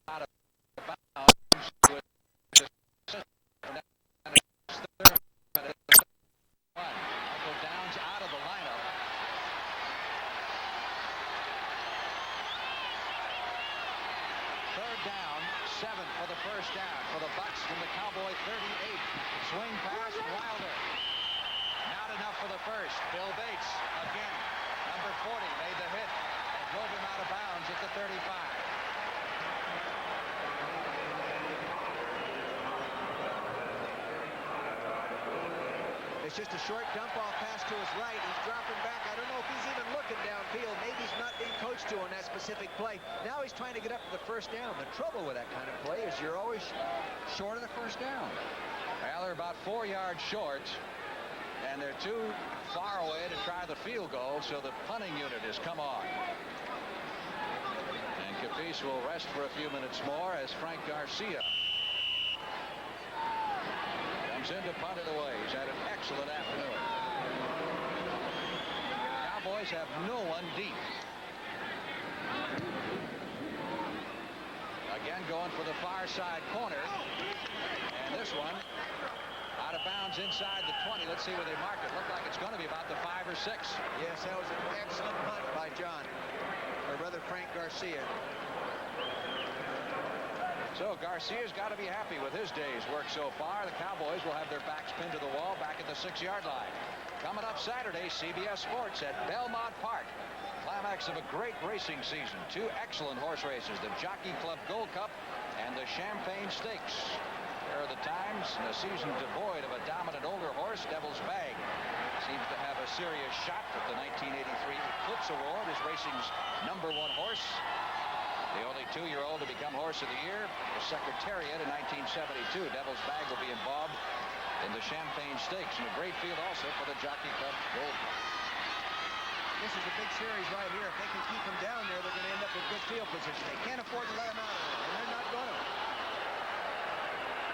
Out of bounds with Michael Downs out of the lineup. Third down, 7 for the first down for the Bucks from the Cowboy 38. Swing pass, Wilder. Not enough for the first. Bill Bates again. Number 40 made the hit and drove him out of bounds at the 35. It's just a short dump off pass to his right. He's dropping back. I don't know if he's even looking downfield. Maybe he's not being coached to on that specific play. Now he's trying to get up to the first down. The trouble with that kind of play is you're always short of the first down. Well, they're about 4 yards short, and they're too far away to try the field goal, so the punting unit has come on. And Capece will rest for a few minutes more as Frank Garcia comes in to punt it away. He's had an excellent afternoon. Cowboys have no one deep. Again going for the far side corner. And this one out of bounds inside the 20. Let's see where they mark it. Look like it's going to be about the 5 or 6. Yes, that was an excellent punt by John, or rather Frank Garcia. So Garcia's got to be happy with his day's work so far. The Cowboys will have their backs pinned to the wall back at the 6-yard line. Coming up Saturday, CBS Sports at Belmont Park. Climax of a great racing season. 2 excellent horse races, the Jockey Club Gold Cup and the Champagne Stakes. There are the times in a season devoid of a dominant older horse. Devil's Bag seems to have a serious shot at the 1983 Eclipse Award as racing's #1 horse. The only 2-year-old to become Horse of the Year, the Secretariat in 1972. Devil's Bag will be involved in the Champagne Stakes, and a great field also for the Jockey Club Gold. This is a big series right here. If they can keep them down there, they're going to end up with good field position. They can't afford to let them out of there, and they're not going to.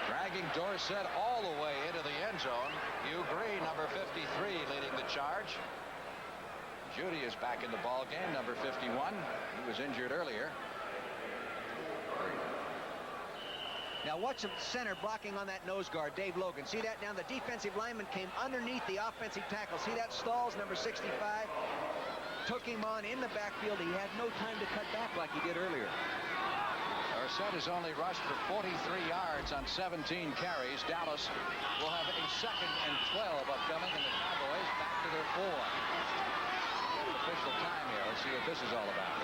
Dragging Dorsett all the way into the end zone. Hugh Green, number 53, leading the charge. Judy is back in the ball game, number 51. He was injured earlier. Now watch the center blocking on that nose guard, Dave Logan. See that now? The defensive lineman came underneath the offensive tackle. See that? Stalls, number 65, took him on in the backfield. He had no time to cut back like he did earlier. Dorsett has only rushed for 43 yards on 17 carries. Dallas will have a 2nd and 12 upcoming, and the Cowboys back to their 4. Official time here. Let's see what this is all about.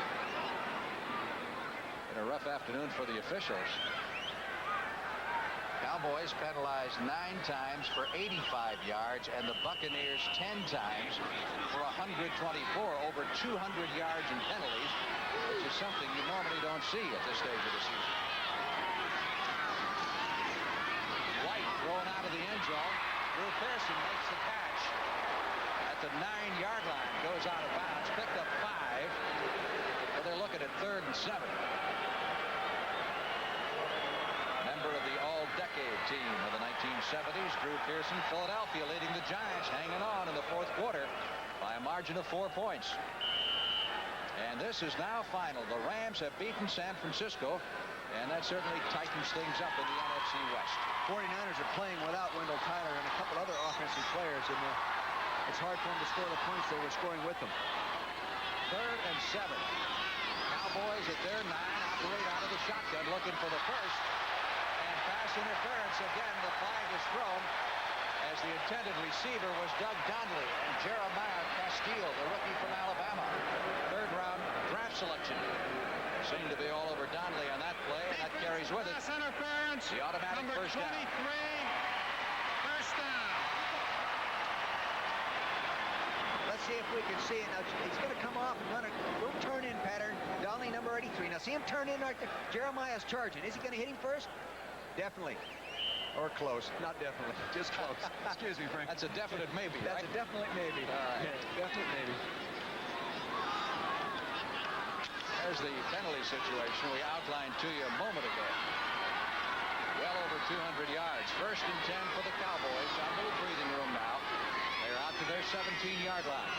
Been a rough afternoon for the officials. Cowboys penalized 9 times for 85 yards, and the Buccaneers 10 times for 124, over 200 yards in penalties, which is something you normally don't see at this stage of the season. White thrown out of the end zone. Drew Pearson makes the catch at the 9-yard line, goes out of bounds, picked up 5, but they're looking at 3rd and 7. Member of the all-decade team of the 1970s, Drew Pearson, Philadelphia leading the Giants, hanging on in the 4th quarter by a margin of 4 points. And this is now final. The Rams have beaten San Francisco, and that certainly tightens things up in the NFC West. 49ers are playing without Wendell Tyler and a couple other offensive players, and it's hard for them to score the points they were scoring with them. 3rd and 7. Cowboys at their 9 operate out of the shotgun, looking for the first. And pass interference again. The flag is thrown as the intended receiver was Doug Donnelly and Jeremiah Castile, the rookie from Alabama. 3rd-round draft selection. Seemed to be all over Donnelly on that play, and that carries with it interference. the automatic Number first 23, down. first down. Let's see if we can see it. Now, he's going to come off and run a little turn-in pattern. Donnelly, number 83. Now, see him turn in right there. Jeremiah's charging. Is he going to hit him first? Definitely. Or close. Not definitely. Just close. Excuse me, Frank. That's a definite maybe, That's right? a definite maybe. All right. Yeah, definite maybe. There's the penalty situation we outlined to you a moment ago. Well over 200 yards. 1st and 10 for the Cowboys. Got a little breathing room now. They're out to their 17-yard line.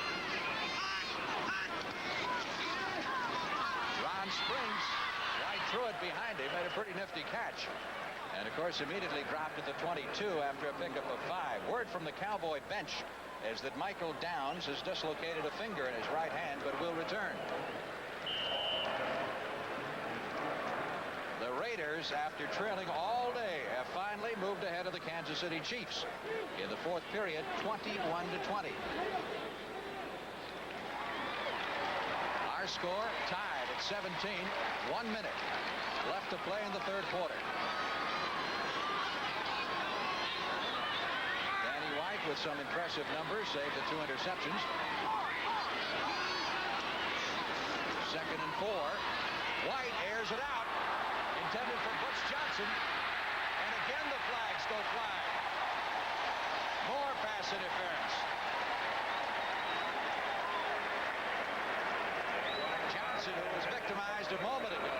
Ron Springs, right through it behind him, made a pretty nifty catch. And, of course, immediately dropped at the 22 after a pickup of 5. Word from the Cowboy bench is that Michael Downs has dislocated a finger in his right hand, but will return. The Raiders, after trailing all day, have finally moved ahead of the Kansas City Chiefs. In the 4th period, 21-20. Our score tied at 17. 1 minute left to play in the 3rd quarter. Danny White with some impressive numbers, saved the 2 interceptions. 2nd and 4. White airs it out. Intended for Butch Johnson. And again the flags go flying. More pass interference. Johnson, who was victimized a moment ago,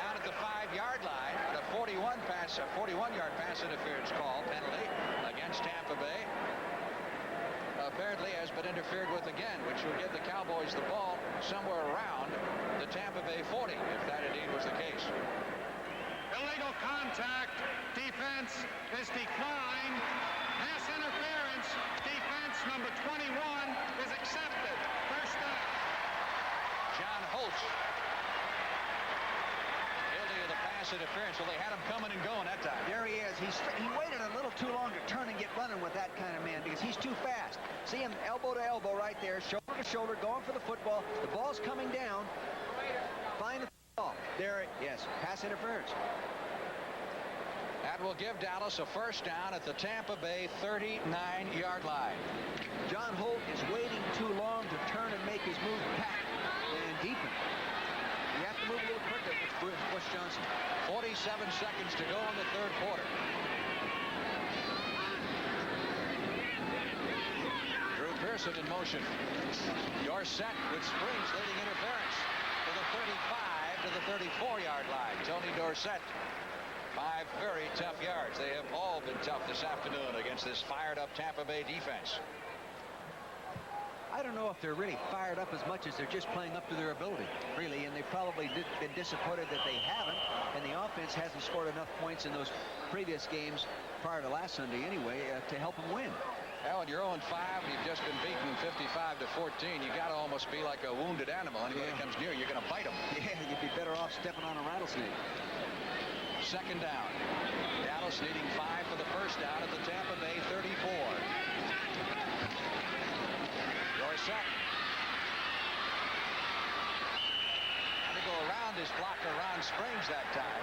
down at the 5-yard line on a 41-yard pass interference call penalty against Tampa Bay. Apparently has been interfered with again, which will give the Cowboys the ball somewhere around the Tampa Bay 40, if that indeed was the case. Illegal contact. Defense is declined. Pass interference. Defense number 21 is accepted. First down. John Holtz. Guilty of the pass interference. Well, they had him coming and going that time. There he is. He waited a little too long to turn and get running with that kind of man because he's too fast. See him elbow to elbow right there, shoulder to shoulder, going for the football. The ball's coming down. Find the ball. There, yes, pass interference. That will give Dallas a first down at the Tampa Bay 39-yard line. John Holt is waiting too long to turn and make his move back and deepen. You have to move a little quicker with Bush Johnson. 47 seconds to go in the third quarter. Drew Pearson in motion. Dorsett with Springs leading interference to the 35 to the 34-yard line. Tony Dorsett. 5 very tough yards. They have all been tough this afternoon against this fired-up Tampa Bay defense. I don't know if they're really fired up as much as they're just playing up to their ability, really, and they probably been disappointed that they haven't, and the offense hasn't scored enough points in those previous games prior to last Sunday anyway to help them win. Well, when you're 0-5 and you've just been beaten 55 to 14, you got to almost be like a wounded animal. Anybody comes near, you're going to bite them. Yeah, you'd be better off stepping on a rattlesnake. Second down. Dallas needing 5 for the first down at the Tampa Bay 34. Dorsett. Had to go around his blocker Ron Springs that time,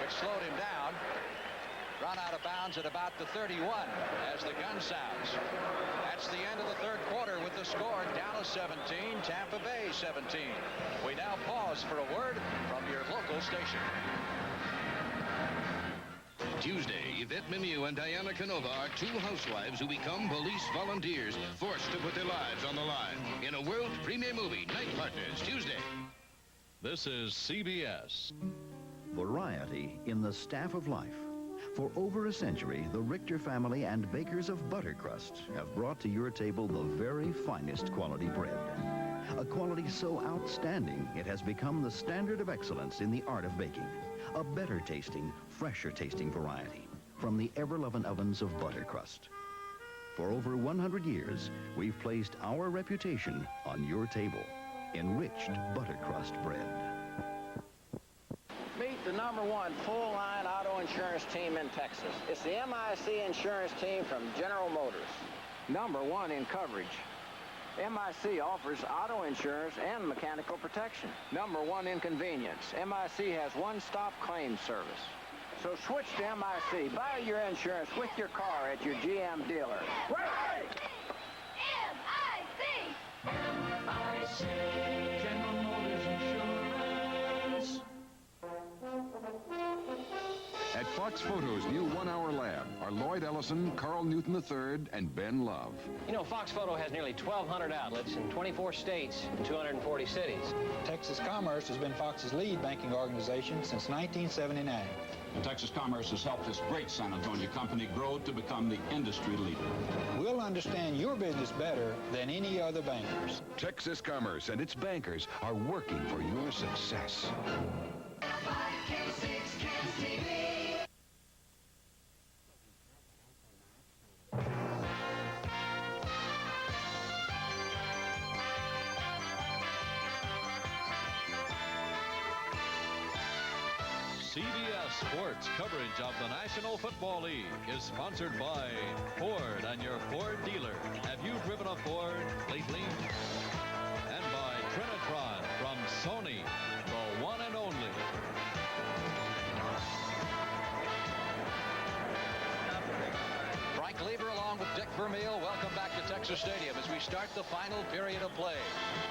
which slowed him down. Run out of bounds at about the 31 as the gun sounds. That's the end of the third quarter with the score. Dallas 17, Tampa Bay 17. We now pause for a word from your local station. Tuesday, Yvette Mimieux and Diana Canova are 2 housewives who become police volunteers, forced to put their lives on the line in a world premiere movie, Night Partners, Tuesday. This is CBS. Variety in the staff of life. For over a century, the Richter family and bakers of Buttercrust have brought to your table the very finest quality bread. A quality so outstanding, it has become the standard of excellence in the art of baking. A better tasting, fresher tasting variety from the ever-loving ovens of Buttercrust. For over 100 years, we've placed our reputation on your table. Enriched Buttercrust bread. Meet the #1 full-line auto insurance team in Texas. It's the MIC insurance team from General Motors. #1 in coverage. MIC offers auto insurance and mechanical protection. #1 in convenience. MIC has one-stop claim service. So switch to MIC. Buy your insurance with your car at your GM dealer. Right! MIC! MIC! General Motors Insurance. At Fox Photo's new one-hour lab are Lloyd Ellison, Carl Newton III, and Ben Love. You know, Fox Photo has nearly 1,200 outlets in 24 states and 240 cities. Texas Commerce has been Fox's lead banking organization since 1979. Texas Commerce has helped this great San Antonio company grow to become the industry leader. We'll understand your business better than any other bankers. Texas Commerce and its bankers are working for your success. 5K6 TV. CBS Sports coverage of the National Football League is sponsored by Ford and your Ford dealer. Have you driven a Ford lately? And by Trinitron from Sony, the one and only. Frank Lieber along with Dick Vermeil. Welcome back to Texas Stadium as we start the final period of play.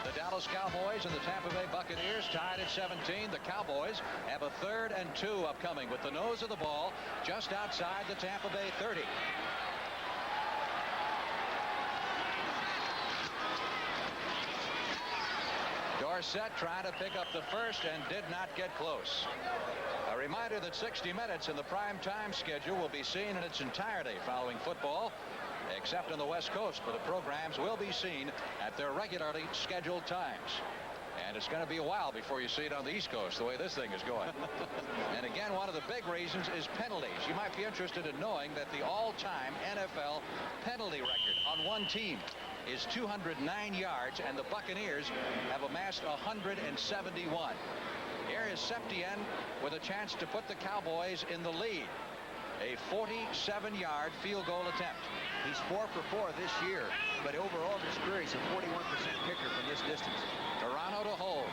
The Dallas Cowboys and the Tampa Bay Buccaneers tied at 17. The Cowboys have a 3rd and 2 upcoming with the nose of the ball just outside the Tampa Bay 30. Dorsett trying to pick up the first and did not get close. A reminder that 60 Minutes in the prime time schedule will be seen in its entirety following football, except on the West Coast, where the programs will be seen at their regularly scheduled times. And it's going to be a while before you see it on the East Coast, the way this thing is going. And again, one of the big reasons is penalties. You might be interested in knowing that the all-time NFL penalty record on one team is 209 yards, and the Buccaneers have amassed 171. Here is Septien with a chance to put the Cowboys in the lead. A 47-yard field goal attempt. He's 4 for 4 this year, but overall in his career, he's a 41% kicker from this distance. Toronto to hold.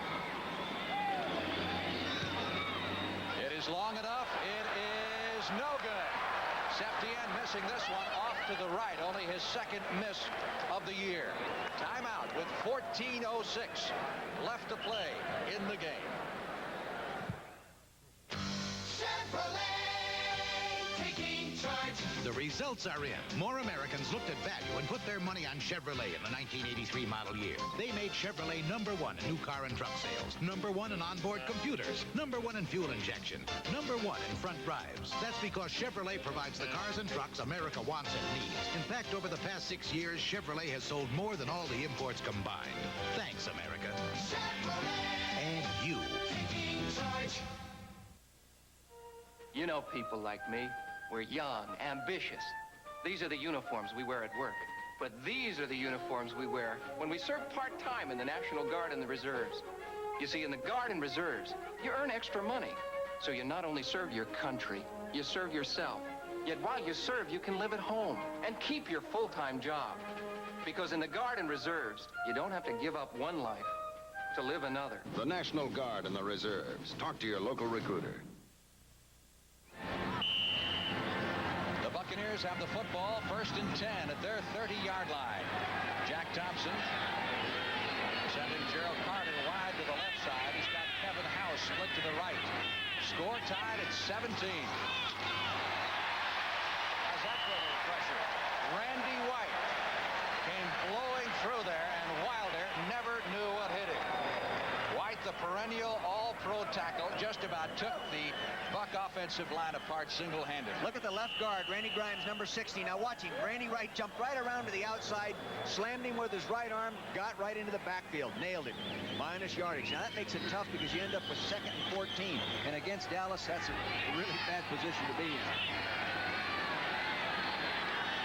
It is long enough. It is is no good. Septien missing this one off to the right. Only his second miss of the year. Timeout with 14:06 left to play in the game. Taking charge. The results are in. More Americans looked at value and put their money on Chevrolet in the 1983 model year. They made Chevrolet #1 in new car and truck sales, #1 in onboard computers, #1 in fuel injection, #1 in front drives. That's because Chevrolet provides the cars and trucks America wants and needs. In fact, over the past 6 years, Chevrolet has sold more than all the imports combined. Thanks, America. Chevrolet. And you. Taking charge. You know people like me. We're young, ambitious. These are the uniforms we wear at work. But these are the uniforms we wear when we serve part-time in the National Guard and the Reserves. You see, in the Guard and Reserves, you earn extra money. So you not only serve your country, you serve yourself. Yet while you serve, you can live at home and keep your full-time job. Because in the Guard and Reserves, you don't have to give up one life to live another. The National Guard and the Reserves. Talk to your local recruiter. The Buccaneers have the football, 1st and 10 at their 30-yard line. Jack Thompson sending Gerald Carter wide to the left side. He's got Kevin House split to the right. Score tied at 17. How's that for a little pressure? Randy White came blowing through there, and Wilder never knew what hit him. White, the perennial all-pro tackle, just about took the Buck offensive line apart single-handed. Look at the left guard, Randy Grimes, number 60. Now watch him. Randy Wright jumped right around to the outside, slammed him with his right arm, got right into the backfield, nailed him. Minus yardage. Now that makes it tough because you end up with 2nd and 14. And against Dallas, that's a really bad position to be in.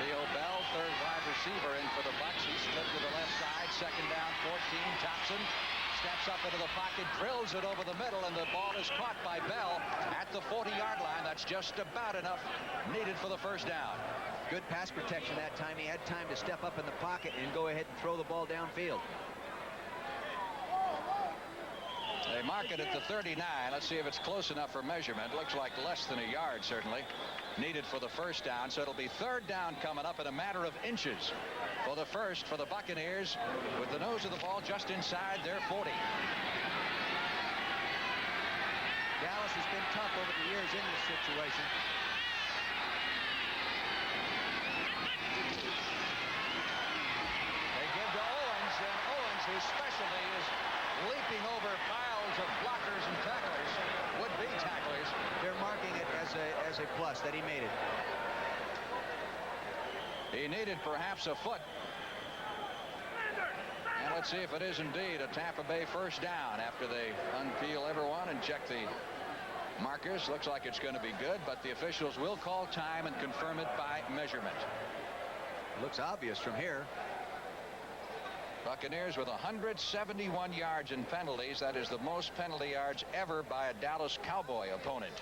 Theo Bell, third wide receiver in for the Bucs. He split to the left side, 2nd down, 14. Thompson steps up into the pocket, drills it over the middle, and the ball is caught by Bell at the 40-yard line. That's just about enough needed for the 1st down. Good pass protection that time. He had time to step up in the pocket and go ahead and throw the ball downfield. They mark it at the 39. Let's see if it's close enough for measurement. Looks like less than a yard, certainly, needed for the 1st down. So it'll be 3rd down coming up in a matter of inches for the 1st for the Buccaneers, with the nose of the ball just inside their 40. Dallas has been tough over the years in this situation. They give to Owens, and Owens, whose specialty is leaping over piles of blockers and tacklers, would-be tacklers. They're marking it as a plus that he made it. He needed perhaps a foot. And let's see if it is indeed a Tampa Bay 1st down after they unpeel everyone and check the markers. Looks like it's going to be good, but the officials will call time and confirm it by measurement. Looks obvious from here. Buccaneers with 171 yards in penalties. That is the most penalty yards ever by a Dallas Cowboy opponent.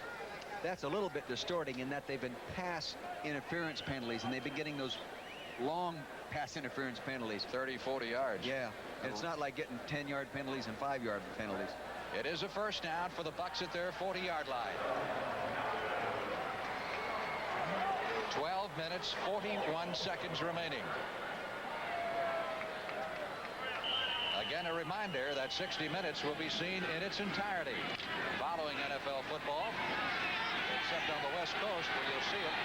That's a little bit distorting in that they've been pass interference penalties, and they've been getting those long pass interference penalties. 30, 40 yards. Yeah. It's not like getting 10-yard penalties and 5-yard penalties. It is a 1st down for the Bucs at their 40-yard line. 12 minutes, 41 seconds remaining. Again, a reminder that 60 Minutes will be seen in its entirety following NFL football, except on the West Coast where you'll see it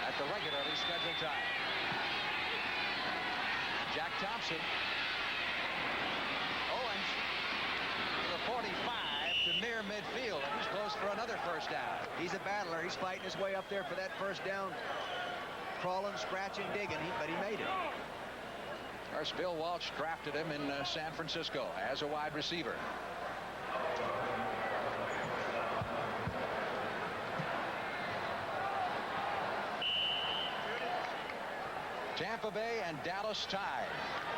at the regularly scheduled time. Jack Thompson. Owens to the 45 to near midfield, and he's close for another 1st down. He's a battler. He's fighting his way up there for that 1st down. Crawling, scratching, digging, but he made it. Of course, Bill Walsh drafted him in San Francisco as a wide receiver. Tampa Bay and Dallas tied.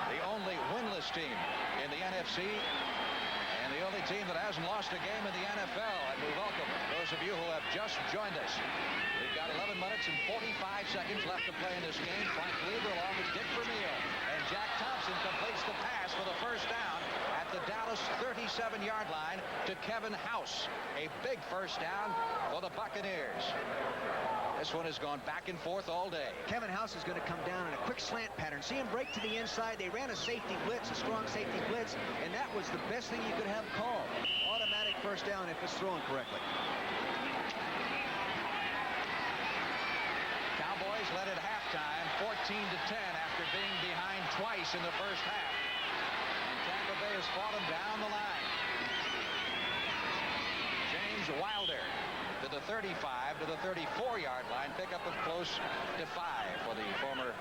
The only winless team in the NFC and the only team that hasn't lost a game in the NFL. And we welcome those of you who have just joined us. We've got 11 minutes and 45 seconds left to play in this game. Frank Lieber along with Dick Vermeil. And Jack Thompson completes the pass for the 1st down at the Dallas 37. 27-yard line to Kevin House. A big first down for the Buccaneers. This one has gone back and forth all day. Kevin House is going to come down in a quick slant pattern. See him break to the inside. They ran a safety blitz, a strong safety blitz, and that was the best thing you could have called. Automatic first down if it's thrown correctly. Cowboys led at halftime 14-10 after being behind twice in the first half. And Tampa Bay has fought them down the line. James Wilder to the 35 to the 34-yard line. Pick up of close to 5 for the former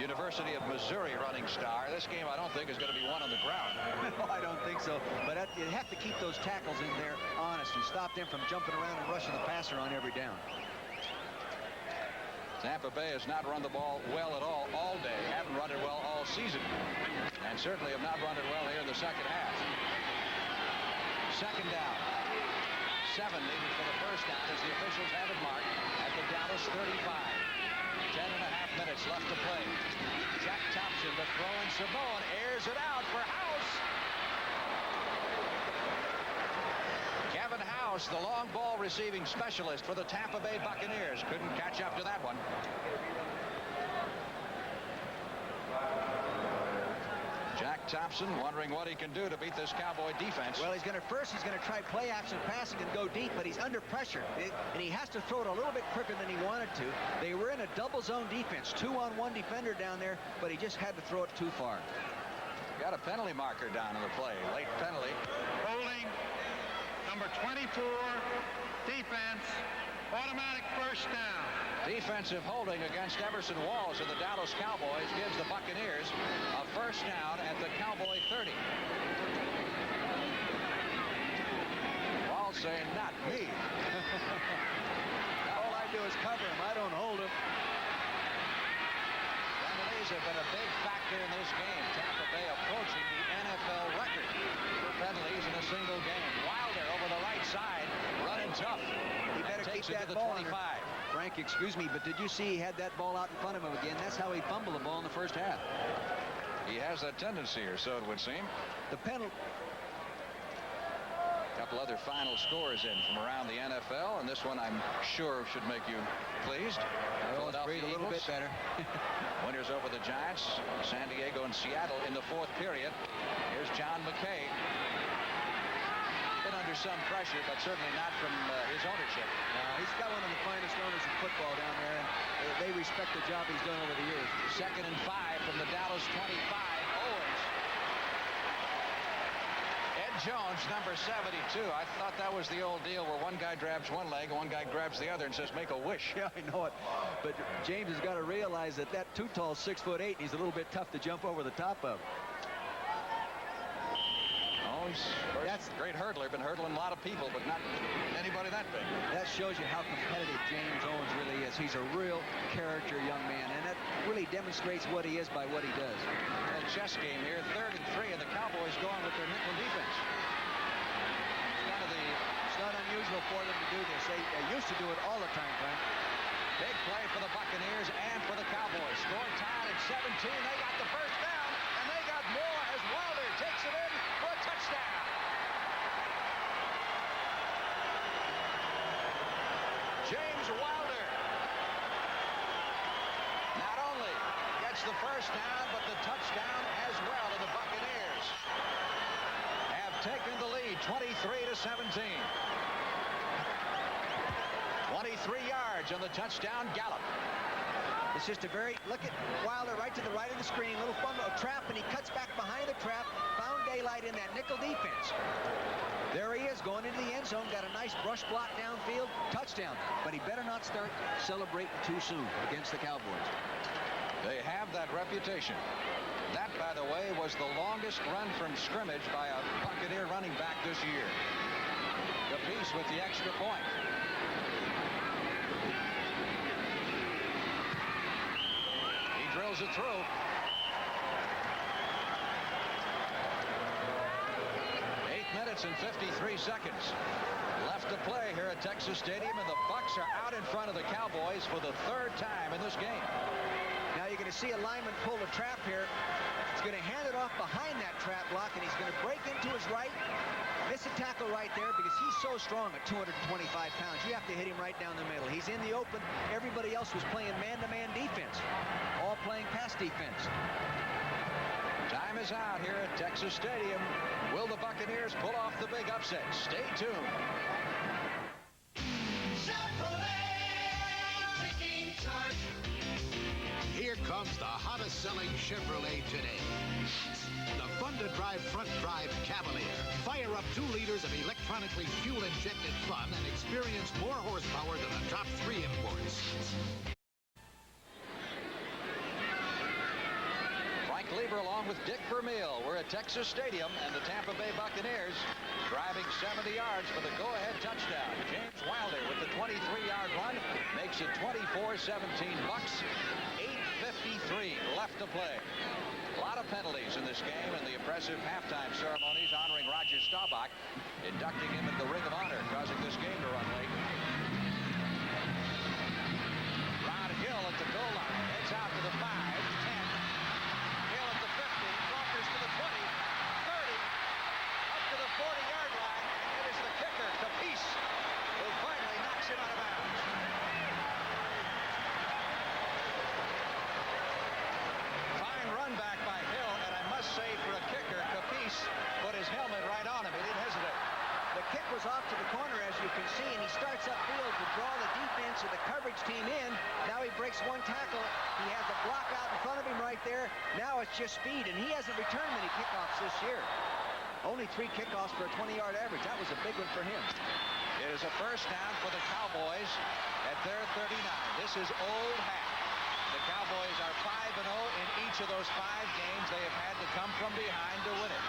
University of Missouri running star. This game I don't think is going to be won on the ground. No, I don't think so. But you have to keep those tackles in there honest and stop them from jumping around and rushing the passer on every down. Tampa Bay has not run the ball well at all day. Haven't run it well all season. And certainly have not run it well here in the second half. Second down. 7 needed for the first down as the officials have it marked at the Dallas 35. 10.5 minutes left to play. Jack Thompson, the throw, and Simone airs it out for House. Kevin House, the long ball receiving specialist for the Tampa Bay Buccaneers, couldn't catch up to that one. Jack Thompson wondering what he can do to beat this Cowboy defense. Well, he's going to try play action passing and go deep, but he's under pressure. And he has to throw it a little bit quicker than he wanted to. They were in a double zone defense, 2-on-1 defender down there, but he just had to throw it too far. Got a penalty marker down in the play. Late penalty. Holding number 24, defense, automatic first down. Defensive holding against Everson Walls of the Dallas Cowboys gives the Buccaneers a first down at the Cowboy 30. Walls saying, not me. All I do is cover him. I don't hold him. Penalties have been a big factor in this game. Tampa Bay approaching the NFL record for penalties in a single game. Wilder over the right side, running tough. He better keep that the ball 25. Frank, excuse me, but did you see he had that ball out in front of him again? That's how he fumbled the ball in the first half. He has that tendency, or so it would seem. The penalty. A couple other final scores in from around the NFL, and this one I'm sure should make you pleased. Philadelphia a little bit better. Winners over the Giants, San Diego and Seattle in the fourth period. Here's John McKay. Been under some pressure, but certainly not from his ownership. He's got one of the finest owners in football down there, and they respect the job he's done over the years. 2nd and 5 from the Dallas 25. Owens. Ed Jones, number 72. I thought that was the old deal where one guy grabs one leg, one guy grabs the other and says, make a wish. Yeah, I know it. But James has got to realize that too tall, 6'8", and he's a little bit tough to jump over the top of. That's a great hurdler. Been hurdling a lot of people, but not anybody that big. That shows you how competitive James Owens really is. He's a real character young man, and that really demonstrates what he is by what he does. A chess game here, 3rd and 3, and the Cowboys going with their nickel defense. It's not unusual for them to do this. They used to do it all the time, Frank. Big play for the Buccaneers and for the Cowboys. Score tied at 17. They got the first down, and they got more as Wilder takes it in for a touchdown. James Wilder not only gets the first down, but the touchdown as well, and the Buccaneers have taken the lead 23-17. 23 yards on the touchdown gallop. It's just look at Wilder right to the right of the screen, little fumble, a trap, and he cuts back behind the trap, found daylight in that nickel defense. There he is, going into the end zone, got a nice brush block downfield, touchdown. But he better not start celebrating too soon against the Cowboys. They have that reputation. That, by the way, was the longest run from scrimmage by a Buccaneer running back this year. Capece with the extra point. He drills it through. And 53 seconds left to play here at Texas Stadium, and the Bucs are out in front of the Cowboys for the 3rd time in this game. Now you you're going to see a lineman pull the trap here. He's going to hand it off behind that trap block, and he's going to break into his right. Miss a tackle right there because he's so strong at 225 pounds. You have to hit him right down the middle. He's in the open. Everybody else was playing man-to-man defense, all playing pass defense. Time is out here at Texas Stadium. Will the Buccaneers pull off the big upset? Stay tuned. Here comes the hottest selling Chevrolet today. The fun-to-drive front-drive Cavalier. Fire up 2 liters of electronically fuel-injected fun and experience more horsepower than the top 3 imports. Frank Lieber along with Dick Vermeil. We're at Texas Stadium, and the Tampa Bay Buccaneers driving 70 yards for the go-ahead touchdown. James Wilder with the 23-yard run makes it 24-17 Bucks. 8:53 left to play. A lot of penalties in this game, and the impressive halftime ceremonies honoring Roger Staubach, inducting him into the Ring of Honor, causing this game to run late. Rod Hill at the goal line, heads out to the 5, 10. Hill at the 50, Walker's to the 20, 30, up to the 40-yard line, and it is the kicker, Capece, who finally knocks it out of bounds. Run back by Hill, and I must say for a kicker, Capece put his helmet right on him. He didn't hesitate. The kick was off to the corner, as you can see, and he starts upfield to draw the defense or the coverage team in. Now he breaks one tackle. He has a block out in front of him right there. Now it's just speed, and he hasn't returned many kickoffs this year. Only 3 kickoffs for a 20-yard average. That was a big one for him. It is a first down for the Cowboys at their 39. This is old hat. The Cowboys are 5-0 in each of those 5 games. They have had to come from behind to win it.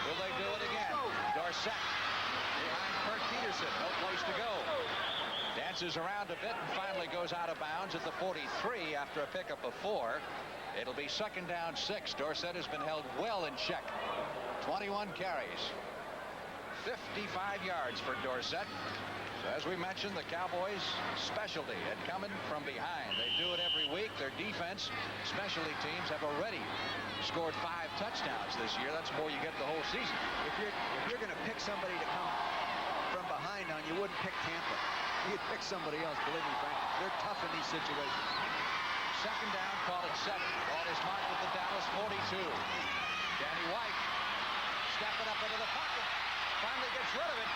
Will they do it again? Dorsett behind Kurt Peterson. No place to go. Dances around a bit and finally goes out of bounds at the 43 after a pickup of 4. It'll be second down 6. Dorsett has been held well in check. 21 carries. 55 yards for Dorsett. So as we mentioned, the Cowboys' specialty at coming from behind. They do it every week. Their defense, specialty teams have already scored 5 touchdowns this year. That's more you get the whole season. If you're going to pick somebody to come from behind on, you wouldn't pick Tampa. You'd pick somebody else, believe me, Frank. They're tough in these situations. Second down, call it 7. Ball is marked with the Dallas 42. Danny White stepping up into the pocket. Finally gets rid of it.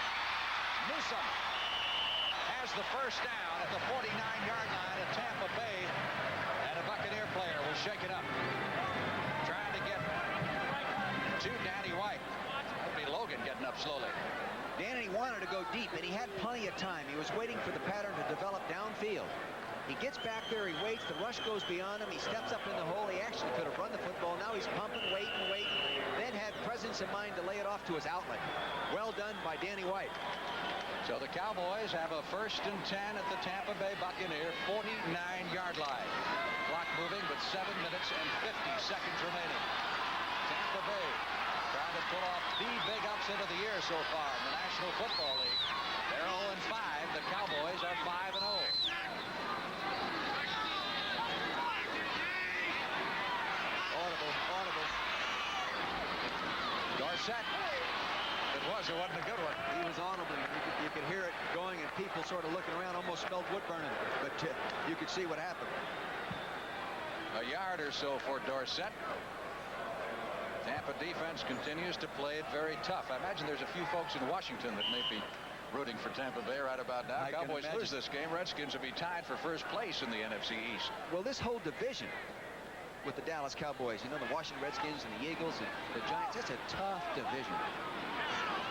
Newsome has the first down at the 49-yard line at Tampa Bay, and a Buccaneer player will shake it up. Trying to get to Danny White. It'll be Logan getting up slowly. Danny wanted to go deep, and he had plenty of time. He was waiting for the pattern to develop downfield. He gets back there, he waits, the rush goes beyond him, he steps up in the hole. He actually could have run the football. Now he's pumping, waiting, then had presence of mind to lay it off to his outlet. Well done by Danny White. So the Cowboys have a 1st and 10 at the Tampa Bay Buccaneer 49-yard line. Clock moving with 7 minutes and 50 seconds remaining. Tampa Bay trying to pull off the big upset of the year so far in the National Football League. They're 0-5. The Cowboys are 5-0. Audible. Dorsett. It wasn't a good one. He was audible. You could hear it going, and people sort of looking around, almost smelled wood burning. But you could see what happened. A yard or so for Dorsett. Tampa defense continues to play it very tough. I imagine there's a few folks in Washington that may be rooting for Tampa Bay right about now. Cowboys lose this game. Redskins will be tied for first place in the NFC East. Well, this whole division with the Dallas Cowboys, you know, the Washington Redskins and the Eagles and the Giants, that's a tough division.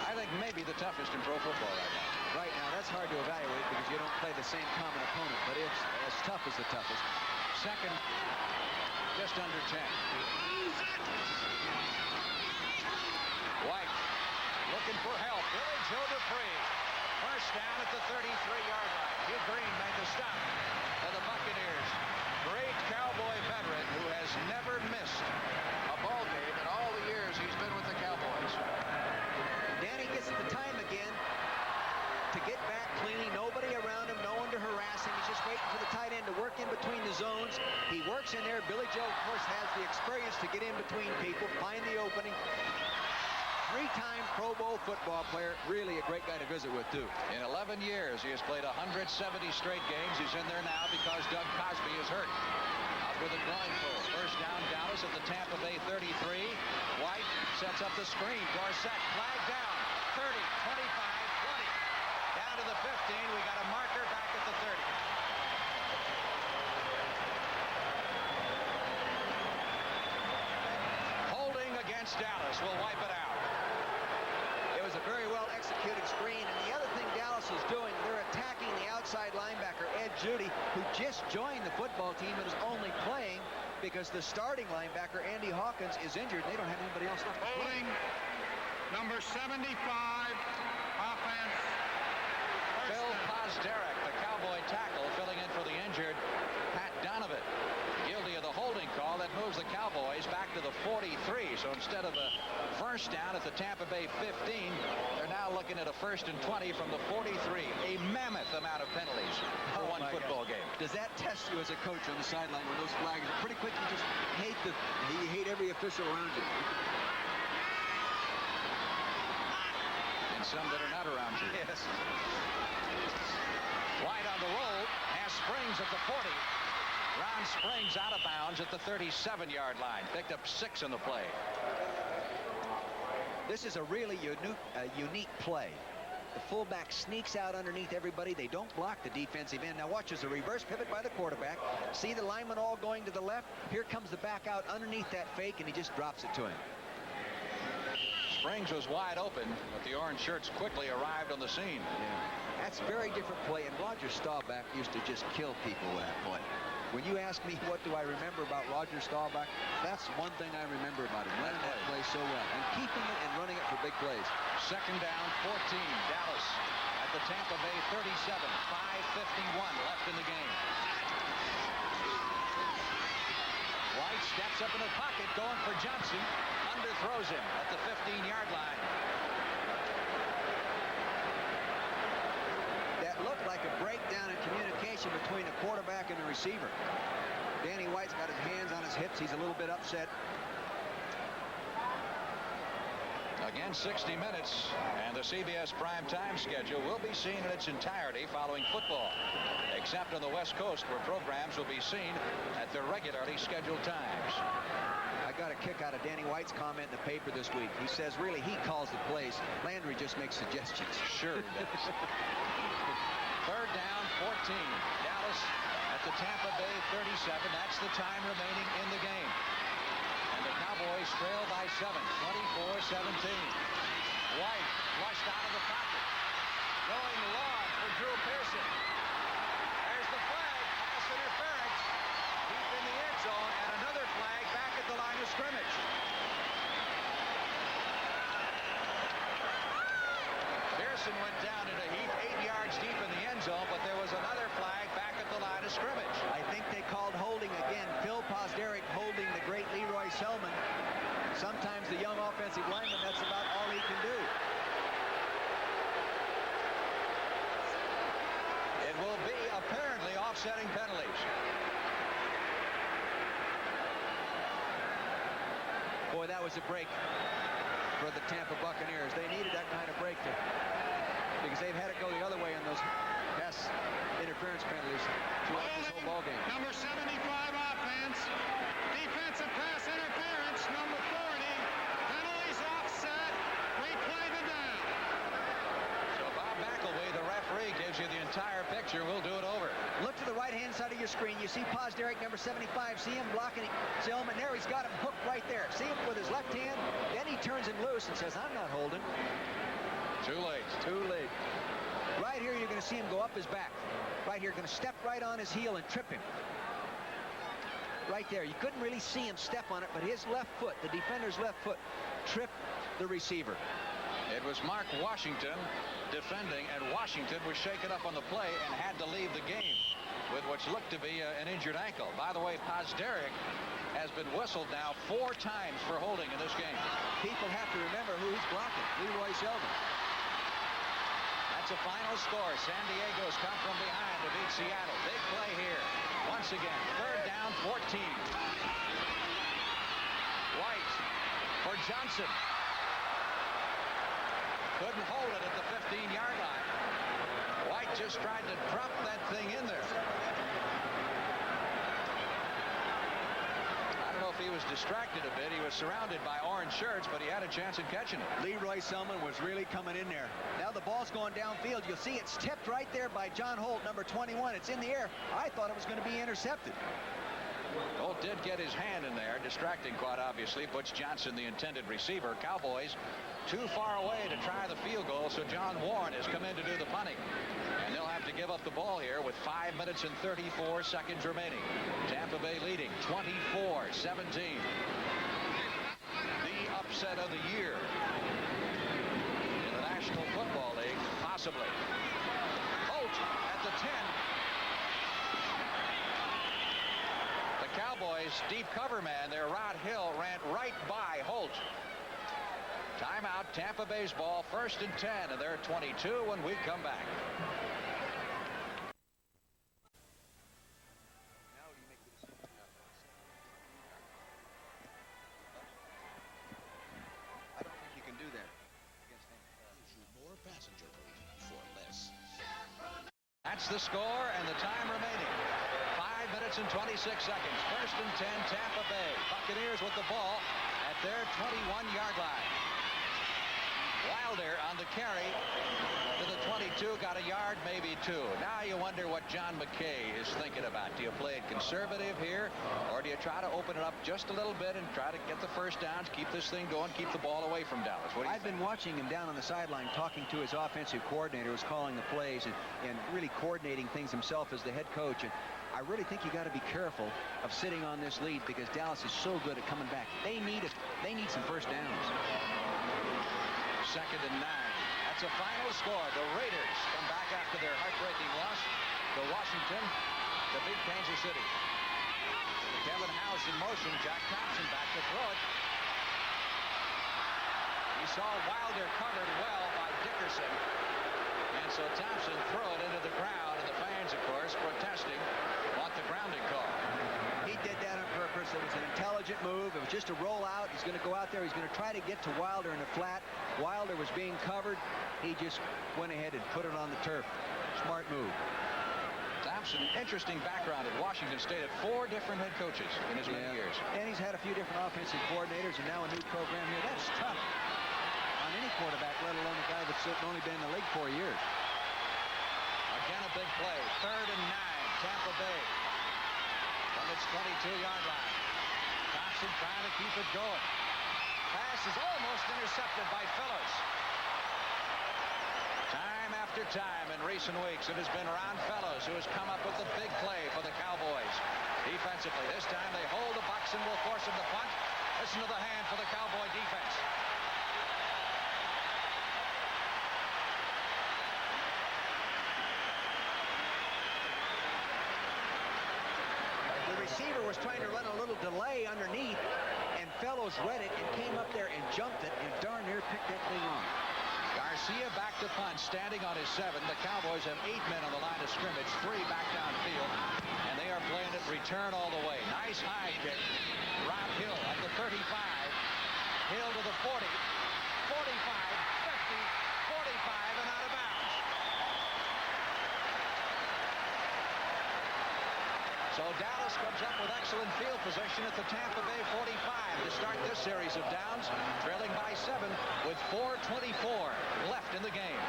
I think maybe the toughest in pro football right now. Right now, that's hard to evaluate because you don't play the same common opponent, but it's as tough as the toughest. Second, just under 10. White looking for help. Billy Joe Dupree. First down at the 33-yard line. Hugh Green made the stop for the Buccaneers. Great Cowboy veteran who has never missed a ball game in all the years he's been with the Cowboys. Danny gets the time again to get back cleanly. Nobody around him, no one to harass him. He's just waiting for the tight end to work in between the zones. He works in there. Billy Joe to get in between people, find the opening. Three-time Pro Bowl football player, really a great guy to visit with, too. In 11 years, he has played 170 straight games. He's in there now because Doug Cosby is hurt. Out with a groin pull. First down, Dallas at the Tampa Bay 33. White sets up the screen. Dorsett, flag down. 30, 25, 20. Down to the 15. We got a marker back at the 30. Holding against Dallas will wipe it out. It was a very well-executed screen, and the other thing Dallas is doing, they're attacking the outside linebacker, Ed Judy, who just joined the football team and is only playing because the starting linebacker, Andy Hawkins, is injured. They don't have anybody else left. Holding number 75, offense. Phil Pozderac, the Cowboy tackle, filling in for the injured Pat Donovan. Guilty of the holding call that moves the Cowboys back to the 43. So instead of a first down at the Tampa Bay 15, they're now looking at a 1st and 20 from the 43. A mammoth amount of penalties for one football game. Does that test you as a coach on the sideline when those flags are pretty quick? You just hate every official around you. And some that are not around you. Yes. Wide on the roll. Has Springs at the 40. Ron Springs out of bounds at the 37-yard line. Picked up 6 in the play. This is a really unique play. The fullback sneaks out underneath everybody. They don't block the defensive end. Now watch, there's a reverse pivot by the quarterback. See the lineman all going to the left. Here comes the back out underneath that fake, and he just drops it to him. Springs was wide open, but the orange shirts quickly arrived on the scene. Yeah. That's a very different play, and Roger Staubach used to just kill people with that play. When you ask me what do I remember about Roger Staubach, that's one thing I remember about him. Running that play so well, and keeping it and running it for big plays. Second down, 14. Dallas at the Tampa Bay 37. 5:51 left in the game. White steps up in the pocket, going for Johnson. Underthrows him at the 15-yard line. That looked like a breakdown in communication between the quarterback and the receiver. Danny White's got his hands on his hips. He's a little bit upset. Again, 60 minutes, and the CBS primetime schedule will be seen in its entirety following football, except on the West Coast, where programs will be seen at their regularly scheduled times. I got a kick out of Danny White's comment in the paper this week. He says, really, he calls the plays. Landry just makes suggestions. Sure he does. Third down, 14. Dallas at the Tampa Bay 37. That's the time remaining in the game. And the Cowboys trail by 7, 24-17. White flushed out of the pocket. Going long for Drew Pearson. There's the flag. Pass interference. Deep in the end zone. And another flag back at the line of scrimmage. Pearson went down in a heap 8 yards deep in the end zone, but there was another flag back at the line of scrimmage. I think they called holding again. Phil Pozderac holding the great Leroy Selman. Sometimes the young offensive lineman, that's about all he can do. It will be apparently offsetting penalties. Boy, that was a break for the Tampa Buccaneers. They needed that kind of break because they've had it go the other way on those pass interference penalties throughout this whole ball game. Number 75 offense. Defensive pass interference. Number 40. Penalties offset. Replay the down. So Bob McElwee, the referee, gives you the entire picture. We'll do it over. Look to the right-hand side of your screen. You see Pozderac, number 75. See him blocking Selman. There, he's got him hooked right there. See him with his left hand. Then he turns him loose and says, I'm not holding. Too late. Too late. Right here, you're going to see him go up his back. Right here, going to step right on his heel and trip him. Right there. You couldn't really see him step on it, but his left foot, the defender's left foot, tripped the receiver. It was Mark Washington defending, and Washington was shaken up on the play and had to leave the game with what looked to be an injured ankle. By the way, Pozderac has been whistled now 4 times for holding in this game. People have to remember who he's blocking, Leroy Selman. That's a final score. San Diego's come from behind to beat Seattle. Big play here. Once again, third down, 14. Johnson. Couldn't hold it at the 15-yard line. White just tried to drop that thing in there. I don't know if he was distracted a bit. He was surrounded by orange shirts, but he had a chance at catching it. Leroy Selman was really coming in there. Now the ball's going downfield. You'll see it's tipped right there by John Holt, number 21. It's in the air. I thought it was going to be intercepted. Holt did get his hand in there, distracting quite obviously. Butch Johnson, the intended receiver. Cowboys too far away to try the field goal, so John Warren has come in to do the punting. And they'll have to give up the ball here with 5 minutes and 34 seconds remaining. Tampa Bay leading 24-17. The upset of the year in the National Football League, possibly. Holt at the 10. The Cowboys deep cover man there, Rod Hill, ran right by Holt. Timeout, Tampa Bay's ball, 1st and 10, and they're 22 when we come back. I don't think you can do that against him. More passenger for less. That's the score and the time remaining. 5 minutes and 26 seconds. 1st and 10, Tampa Bay. Buccaneers with the ball at their 21-yard line. Wilder on the carry to the 22, got a yard, maybe 2. Now you wonder what John McKay is thinking about. Do you play it conservative here, or do you try to open it up just a little bit and try to get the first downs, keep this thing going, keep the ball away from Dallas? I've been watching him down on the sideline talking to his offensive coordinator who's calling the plays and really coordinating things himself as the head coach. And I really think you got to be careful of sitting on this lead because Dallas is so good at coming back. They need some first downs. 2nd and 9. That's a final score. The Raiders come back after their heartbreaking loss to Washington to beat Kansas City. Kevin House in motion. Jack Thompson back to throw it. He saw Wilder covered well by Dickerson. And so Thompson threw it into the crowd, and the fans, of course, protesting, want the grounding call. He did that on purpose. It was an intelligent move. It was just a rollout. He's going to go out there. He's going to try to get to Wilder in the flat. Wilder was being covered. He just went ahead and put it on the turf. Smart move. Thompson, interesting background at Washington State. Had 4 different head coaches in his many years. And he's had a few different offensive coordinators and now a new program here. That's tough on any quarterback, let alone a guy that's only been in the league 4 years. Again, a big play. 3rd and 9, Tampa Bay. From its 22-yard line. Thompson trying to keep it going. Pass is almost intercepted by Fellows. Time after time in recent weeks, it has been Ron Fellows who has come up with the big play for the Cowboys. Defensively, this time they hold the Bucs and will force him to punt. Listen to the hand for the Cowboy defense. The receiver was trying to run a little delay underneath, and Fellows read it and came up there and jumped it and darn near picked that thing off. Garcia back to punt, standing on his 7. The Cowboys have 8 men on the line of scrimmage, 3 back downfield, and they are playing it return all the way. Nice high kick. Rob Hill at the 35. Hill to the 40, 45, 50, 45, and out of bounds. So Dallas comes up with excellent field position at the Tampa Bay 45 to start this series of downs, trailing by 7 with 4:24 left in the game.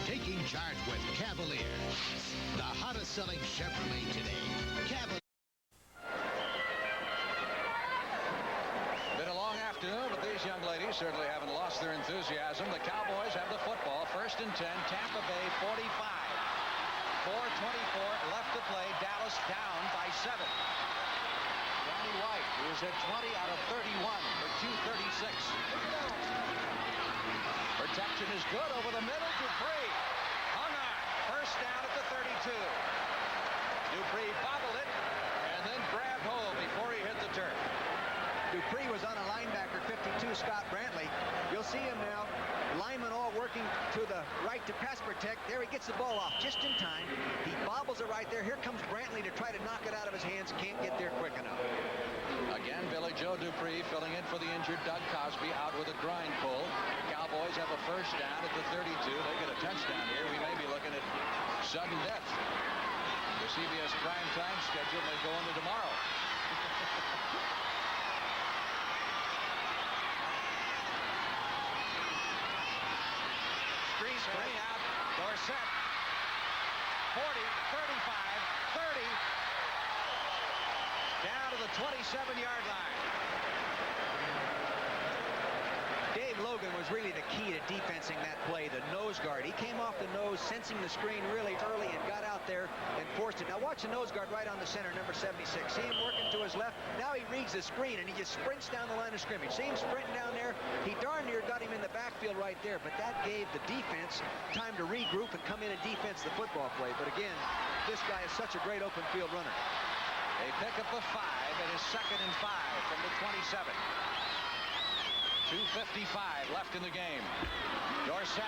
Taking charge with Cavalier, the hottest selling Chevrolet today. Cavalier. Been a long afternoon, but these young ladies certainly haven't lost their enthusiasm. The Cowboys have the football. 1st and 10, Tampa Bay 45. 4:24 left to play. Dallas down by 7. Johnny White, who is at 20 out of 31 for 236. Protection is good over the middle. Dupree hung on. 1st down at the 32. Dupree bobbled it and then grabbed hold before he hit the turf. Dupree was on a linebacker, 52, Scott Brantley. You'll see him now. Linemen all working to the right to pass protect. There he gets the ball off just in time. He bobbles it right there. Here comes Brantley to try to knock it out of his hands. Can't get there quick enough. Again, Billy Joe Dupree filling in for the injured Doug Cosby out with a groin pull. Cowboys have a first down at the 32. They get a touchdown here. We may be looking at sudden death. The CBS primetime schedule may go into tomorrow. Screen out. Dorsett. 40, 35, 30. Down to the 27-yard line. Dave Logan was really the key to defensing that play, the nose guard. He came off the nose, sensing the screen really early and got out there and forced it. Now watch the nose guard right on the center, number 76. See him working to his left. Now he reads the screen and he just sprints down the line of scrimmage. See him sprinting down there. He darn near got him in the backfield right there, but that gave the defense time to regroup and come in and defense the football play. But again, this guy is such a great open field runner. They pick up a 5 and is 2nd and 5 from the 27. 2:55 left in the game. Dorsett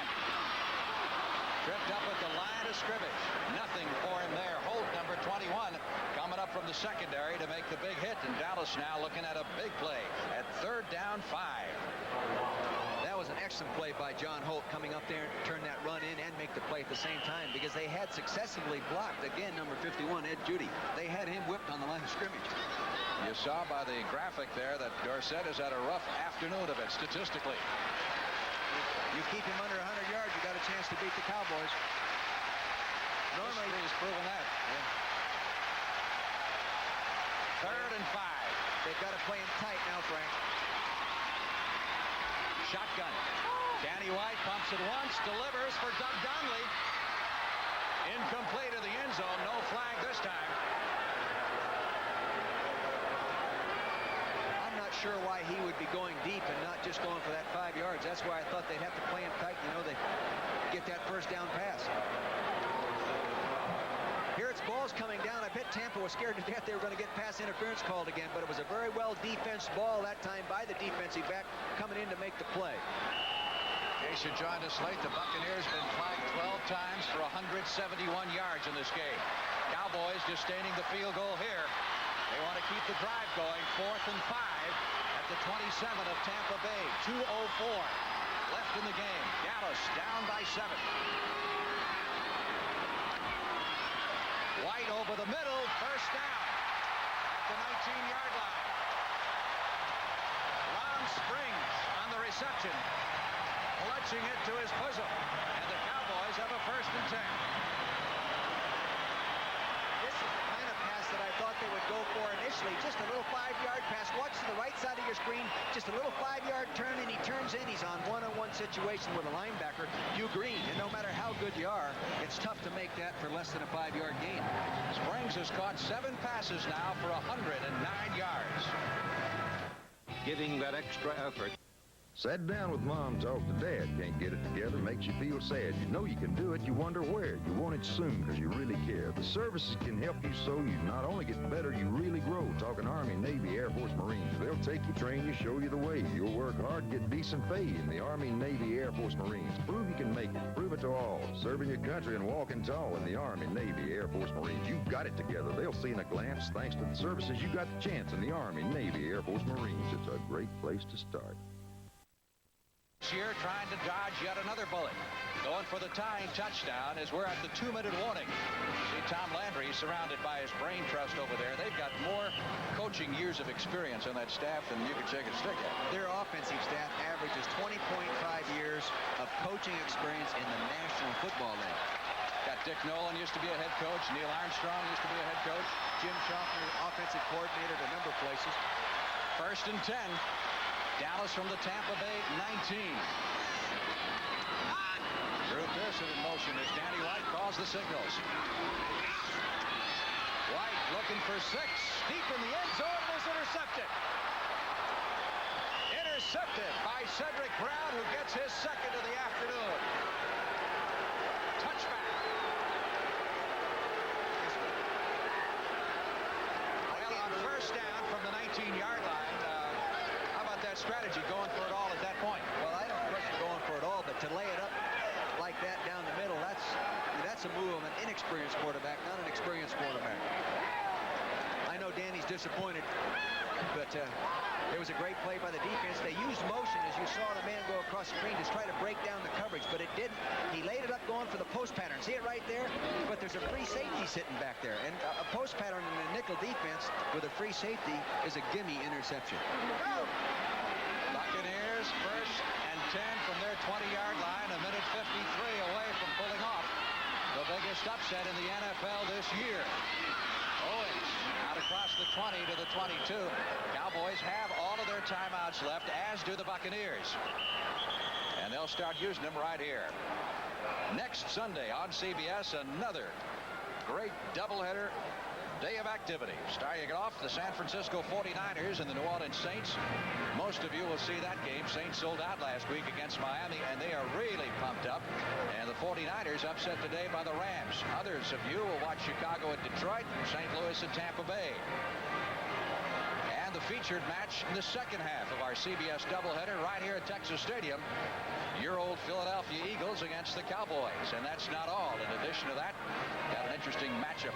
tripped up at the line of scrimmage. Nothing for him there. Holt, number 21, coming up from the secondary to make the big hit. And Dallas now looking at a big play at 3rd down 5. That was an excellent play by John Holt, coming up there and turn that run in and make the play at the same time, because they had successively blocked, again, number 51, Ed Judy. They had him whipped on the line of scrimmage. You saw by the graphic there that Dorsett has had a rough afternoon of it statistically. You keep him under 100 yards, you got a chance to beat the Cowboys. Normally he's proven that. Yeah. 3rd and 5. They've got to play him tight now, Frank. Shotgun. Danny White pumps it once, delivers for Doug Donnelly. Incomplete to the end zone. No flag this time. I'm not sure why he would be going deep and not just going for that 5 yards. That's why I thought they'd have to play him tight. You know, they get that first down pass. Here it's balls coming down. I bet Tampa was scared to death they were going to get pass interference called again, but it was a very well defensed ball that time by the defensive back coming in to make the play. In case you joined us late, the Buccaneers have been flagged 12 times for 171 yards in this game. Cowboys just staining the field goal here. They want to keep the drive going. 4th and 5 at the 27 of Tampa Bay. 2:04 left in the game. Dallas down by 7. White over the middle, first down at the 19-yard line. Ron Springs on the reception, clutching it to his bosom, and the Cowboys have a 1st and 10. This is the kind of pass that I thought they would go for initially. Just a little 5-yard pass. Watch to the right side of your screen. Just a little 5-yard turn, and he turns in. He's on one-on-one situation with a linebacker, Hugh Green. And no matter how good you are, it's tough to make that for less than a 5-yard gain. Springs has caught 7 passes now for 109 yards. Giving that extra effort. Sat down with Mom, talked to Dad. Can't get it together, makes you feel sad. You know you can do it, you wonder where. You want it soon because you really care. The services can help you so you not only get better, you really grow. Talking Army, Navy, Air Force, Marines. They'll take you, train you, show you the way. You'll work hard, get decent pay in the Army, Navy, Air Force, Marines. Prove you can make it. Prove it to all. Serving your country and walking tall in the Army, Navy, Air Force, Marines. You've got it together. They'll see in a glance. Thanks to the services, you got the chance in the Army, Navy, Air Force, Marines. It's a great place to start. This year trying to dodge yet another bullet. Going for the tying touchdown as we're at the 2-minute warning. See Tom Landry surrounded by his brain trust over there. They've got more coaching years of experience on that staff than you could shake a stick at. Their offensive staff averages 20.5 years of coaching experience in the National Football League. Got Dick Nolan used to be a head coach. Neil Armstrong used to be a head coach. Jim Schaffner, offensive coordinator at a number of places. 1st and 10. Dallas from the Tampa Bay 19. Drew Pearson in motion as Danny White calls the signals. White looking for 6. Deep in the end zone, was intercepted. Intercepted by Cedric Brown, who gets his 2nd of the afternoon. Touchback. Well, on 1st down from the 19-yard line, strategy going for it all at that point. Well, I don't question going for it all, but to lay it up like that down the middle, that's a move of an inexperienced quarterback, not an experienced quarterback. I know Danny's disappointed, but it was a great play by the defense. They used motion, as you saw the man go across the screen, to try to break down the coverage, but it didn't. He laid it up going for the post pattern. See it right there? But there's a free safety sitting back there. And a post pattern in a nickel defense with a free safety is a gimme interception. Buccaneers first and 10 from their 20-yard line, a minute 53 away from pulling off the biggest upset in the NFL this year. Owens out across the 20 to the 22. Cowboys have all of their timeouts left, as do the Buccaneers. And they'll start using them right here. Next Sunday on CBS, another great doubleheader day of activity. Starting it off, the San Francisco 49ers and the New Orleans Saints. Most of you will see that game. Saints sold out last week against Miami, and they are really pumped up. And the 49ers upset today by the Rams. Others of you will watch Chicago at Detroit, St. Louis at Tampa Bay. And the featured match in the second half of our CBS doubleheader right here at Texas Stadium. Your old Philadelphia Eagles against the Cowboys. And that's not all. In addition to that, got an interesting matchup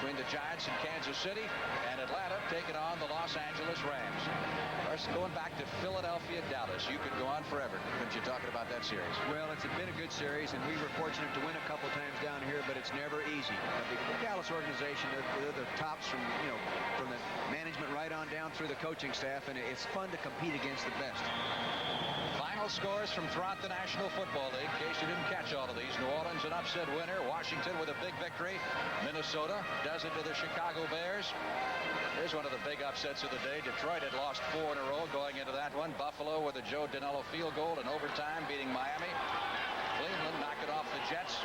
between the Giants in Kansas City and Atlanta taking on the Los Angeles Rams. First, going back to Philadelphia, Dallas. You could go on forever, couldn't you, talking about that series? Well, it's been a good series, and we were fortunate to win a couple times down here, but it's never easy. The Dallas organization, they're the tops from the management right on down through the coaching staff, and it's fun to compete against the best. Final scores from throughout the National Football League. In case you didn't catch all of these, New Orleans an upset winner. Washington with a big victory. Minnesota does it to the Chicago Bears. Here's one of the big upsets of the day. Detroit had lost 4 in a row going into that one. Buffalo with a Joe Danello field goal in overtime, beating Miami. Cleveland knocking off the Jets.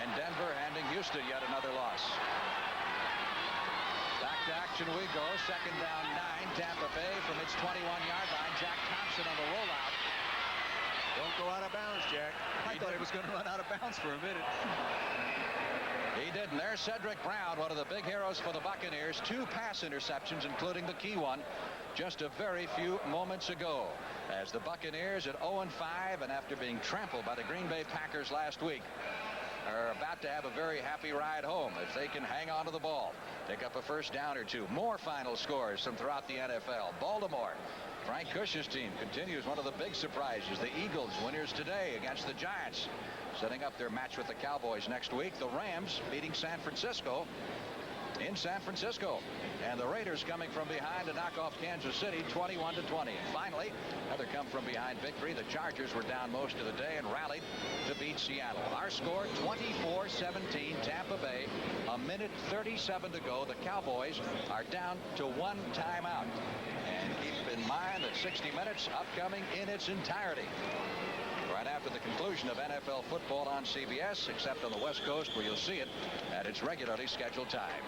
And Denver handing Houston yet another loss. Back to action we go. Second down 9. Tampa Bay from its 21-yard line. Jack Thompson on the rollout. Don't go out of bounds, Jack. I thought he was going to run out of bounds for a minute. He didn't. There's Cedric Brown, one of the big heroes for the Buccaneers. 2 pass interceptions, including the key one, just a very few moments ago. As the Buccaneers at 0-5, and after being trampled by the Green Bay Packers last week, are about to have a very happy ride home if they can hang on to the ball. Pick up a first down or 2. More final scores from throughout the NFL. Baltimore, Frank Cush's team, continues one of the big surprises. The Eagles, winners today against the Giants, setting up their match with the Cowboys next week. The Rams beating San Francisco in San Francisco. And the Raiders coming from behind to knock off Kansas City 21-20. And finally, another come-from-behind victory. The Chargers were down most of the day and rallied to beat Seattle. Our score, 24-17, Tampa Bay. A minute 37 to go. The Cowboys are down to 1 timeout. And keep in mind that 60 minutes upcoming in its entirety. Right after the conclusion of NFL football on CBS, except on the West Coast where you'll see it at its regularly scheduled time.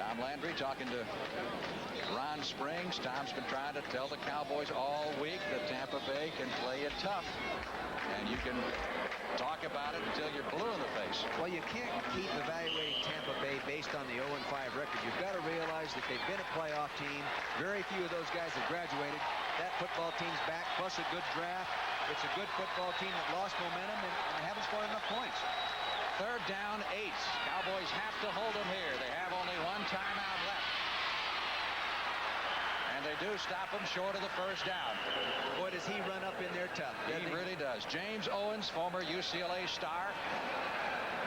Tom Landry talking to Ron Springs. Tom's been trying to tell the Cowboys all week that Tampa Bay can play it tough. And you can talk about it until you're blue in the face. Well, you can't keep evaluating Tampa Bay based on the 0-5 record. You've got to realize that they've been a playoff team. Very few of those guys have graduated. That football team's back, plus a good draft. It's a good football team that lost momentum and they haven't scored enough points. Third down 8. Cowboys have to hold them here. They have only 1 timeout left. And they do stop them short of the first down. Boy, does he run up in there tough. He really does. James Owens, former UCLA star.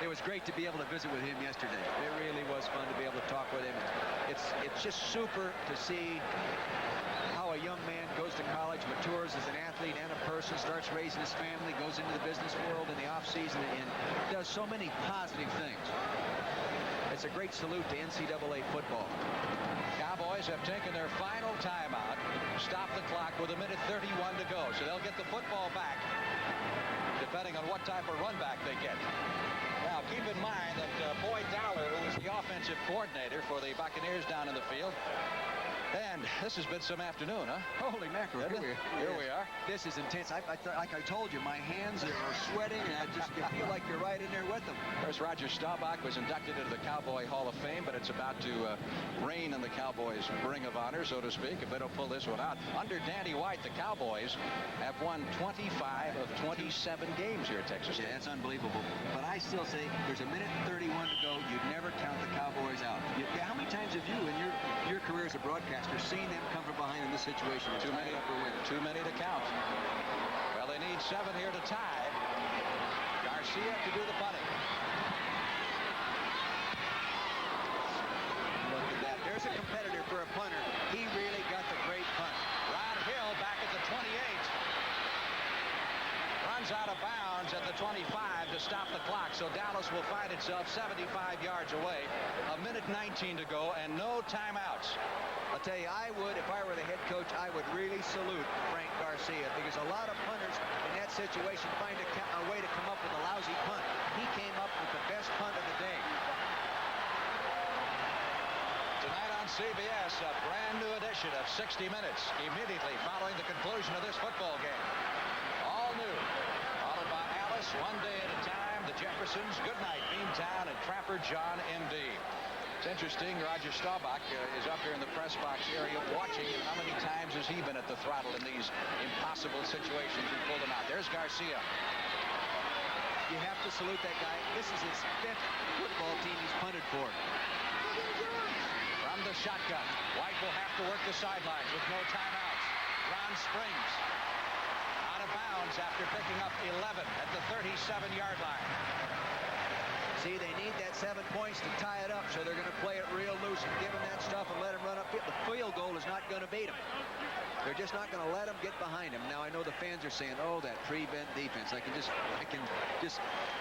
It was great to be able to visit with him yesterday. It really was fun to be able to talk with him. It's just super to see how a young man goes to college, matures as an athlete and a person, starts raising his family, goes into the business world in the offseason, and does so many positive things. It's a great salute to NCAA football. Cowboys have taken their final timeout, stop the clock with a minute 31 to go. So they'll get the football back, depending on what type of run back they get. Now, keep in mind that Boyd Dowler, who was the offensive coordinator for the Buccaneers down in the field, And this has been some afternoon, huh? Holy mackerel. Here we are. This is intense. Like I told you, my hands are sweating, and you feel like you're right in there with them. Of course, Roger Staubach was inducted into the Cowboy Hall of Fame, but it's about to rain in the Cowboys' Ring of Honor, so to speak, if they don't pull this one out. Under Danny White, the Cowboys have won 25 of 27 games here at Texas State. Yeah, that's unbelievable. But I still say there's a minute 31 to go. You'd never count the Cowboys out. How many times have you, in your career as a broadcaster, seen them come from behind in this situation? Too many to count. Well, they need 7 here to tie. Garcia to do the punting. Look at that. There's a competitor for a punter. He really got the great punt. Ron Hill back at the 28. Runs out of bounds at the 25 to stop the clock, so Dallas will find itself 75 yards away. A minute 19 to go and no timeouts. I'll tell you, I would, if I were the head coach, I would really salute Frank Garcia, because a lot of punters in that situation find a way to come up with a lousy punt. He came up with the best punt of the day. Tonight on CBS, a brand new edition of 60 Minutes, immediately following the conclusion of this football game. All new. Followed by Alice, One Day at a Time, the Jeffersons, Goodnight, Beantown, and Trapper John M.D. It's interesting, Roger Staubach is up here in the press box area watching. How many times has he been at the throttle in these impossible situations and pulled them out? There's Garcia. You have to salute that guy. This is his 5th football team he's punted for. From the shotgun, White will have to work the sidelines with no timeouts. Ron Springs out of bounds after picking up 11 at the 37-yard line. See, they need that 7 points to tie it up, so they're going to play it real loose and give him that stuff and let him run up. The field goal is not going to beat him. They're just not going to let him get behind him. Now, I know the fans are saying, oh, that prevent defense. I can just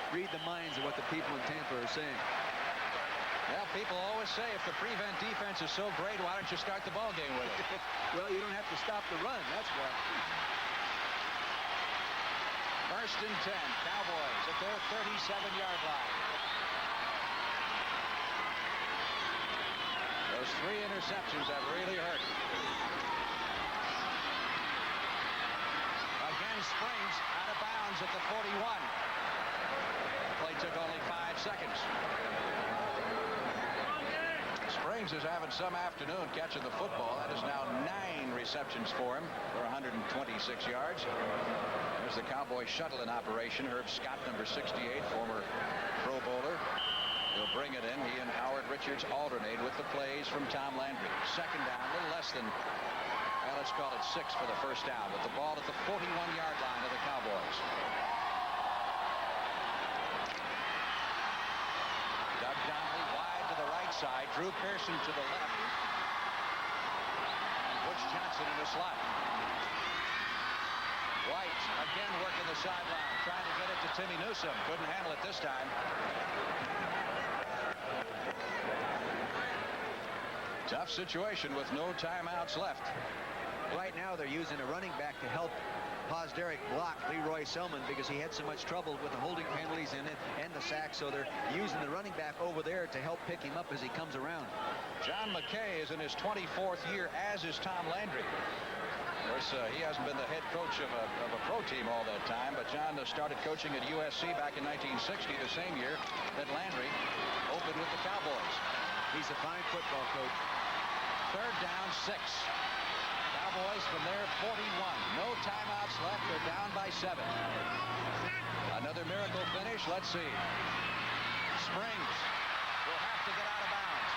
read the minds of what the people in Tampa are saying. Well, people always say if the prevent defense is so great, why don't you start the ball game with it? Well, you don't have to stop the run. That's why. First and 10, Cowboys at their 37-yard line. Those 3 interceptions have really hurt. Again, Springs out of bounds at the 41. The play took only 5 seconds. Springs is having some afternoon catching the football. That is now 9 receptions for him for 126 yards. There's the Cowboys shuttle in operation. Herb Scott, number 68, former Pro Bowler. He'll bring it in. He and Howard Richards alternate with the plays from Tom Landry. Second down, a little less than, well, let's call it 6 for the first down, with the ball at the 41-yard line of the Cowboys. Doug Donnelly wide to the right side. Drew Pearson to the left. And Butch Johnson in the slot. White again working the sideline, trying to get it to Timmy Newsome. Couldn't handle it this time. Tough situation with no timeouts left. Right now they're using a running back to help Derek block Leroy Selman because he had so much trouble with the holding penalties in it and the sack, so they're using the running back over there to help pick him up as he comes around. John McKay is in his 24th year, as is Tom Landry. Of course, he hasn't been the head coach of a pro team all that time, but John started coaching at USC back in 1960, the same year that Landry opened with the Cowboys. He's a fine football coach. Third down, 6. Cowboys from their 41. No timeouts left. They're down by 7. Another miracle finish. Let's see. Springs will have to get out of bounds.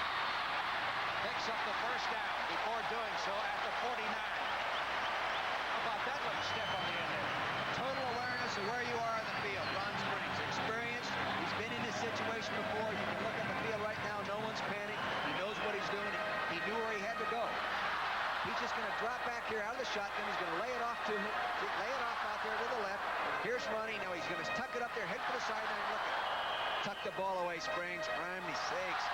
Picks up the first down before doing so at the 49. How about that little step on the end there? Total awareness of where you are on the field. Ron Springs, experienced. He's been in this situation before. You can look at the field right now. No one's panicked. He knows what he's doing. He knew where he had to go. He's just going to drop back here out of the shotgun. He's going to lay it off out there to the left. Here's Ronnie. Now he's going to tuck it up there, head for the sideline. Look at tuck the ball away, Springs. Criminy sakes.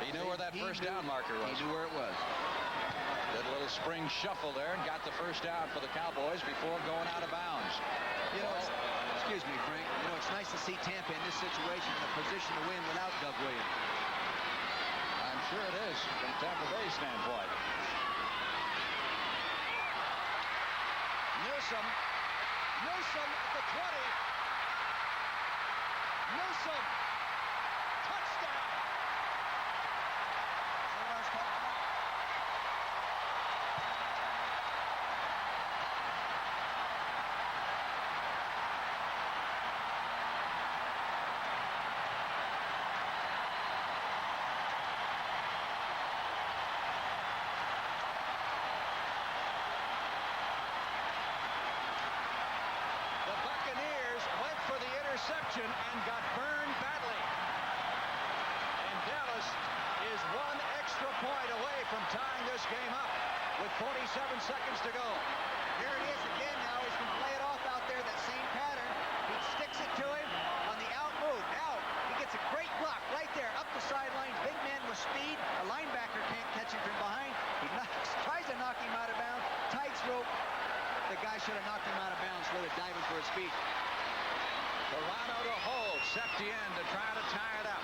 He knew where that first down marker was. He knew where it was. Did a little spring shuffle there and got the first down for the Cowboys before going out of bounds. You know, excuse me, Frank. You know, it's nice to see Tampa in this situation in a position to win without Doug Williams. I'm Sure it is from Tampa Bay's standpoint. Newsome at the 20. Newsome. Touchdown. Interception and got burned badly. And Dallas is one extra point away from tying this game up with 47 seconds to go. Here it is again now. He's going to play it off out there, that same pattern. He sticks it to him on the out move. Now he gets a great block right there up the sidelines. Big man with speed. A linebacker can't catch him from behind. He tries to knock him out of bounds. Tights rope. The guy should have knocked him out of bounds instead of diving for his feet. Toronto to hold. Septien to try to tie it up.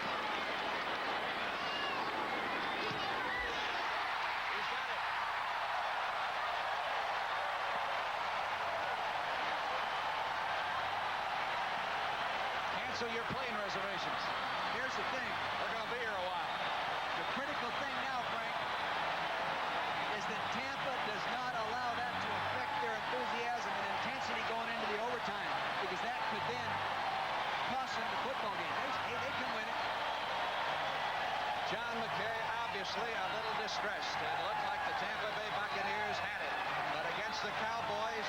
He's got it. Cancel your plane reservations. Here's the thing. We're going to be here a while. The critical thing now, Frank, is that Tampa does not allow that to affect their enthusiasm and intensity going into the overtime, because that could then cost them the football game. Hey, they can win it. John McKay obviously a little distressed. It looked like the Tampa Bay Buccaneers had it, but against the Cowboys,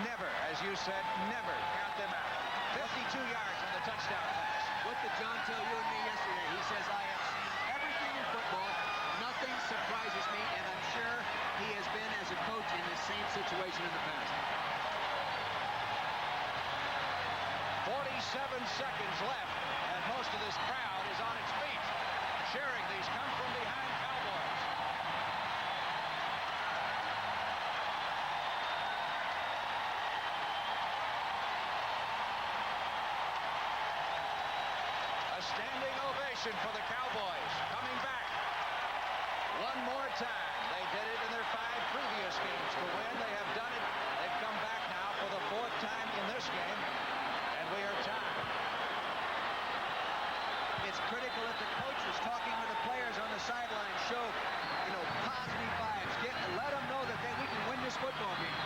never, as you said, never count them out. 52 yards on the touchdown pass. What did John tell you and me yesterday? He says, I have seen everything in football. Nothing surprises me, and I'm sure he has been as a coach in the same situation in the past. 47 seconds left, and most of this crowd is on its feet, cheering these come-from-behind Cowboys. A standing ovation for the Cowboys coming back. One more time. They did it in their 5 previous games to win. They have done it. They've come back now for the 4th time in this game. We are tied. It's critical that the coaches talking with the players on the sideline show, positive vibes. Let them know that we can win this football game.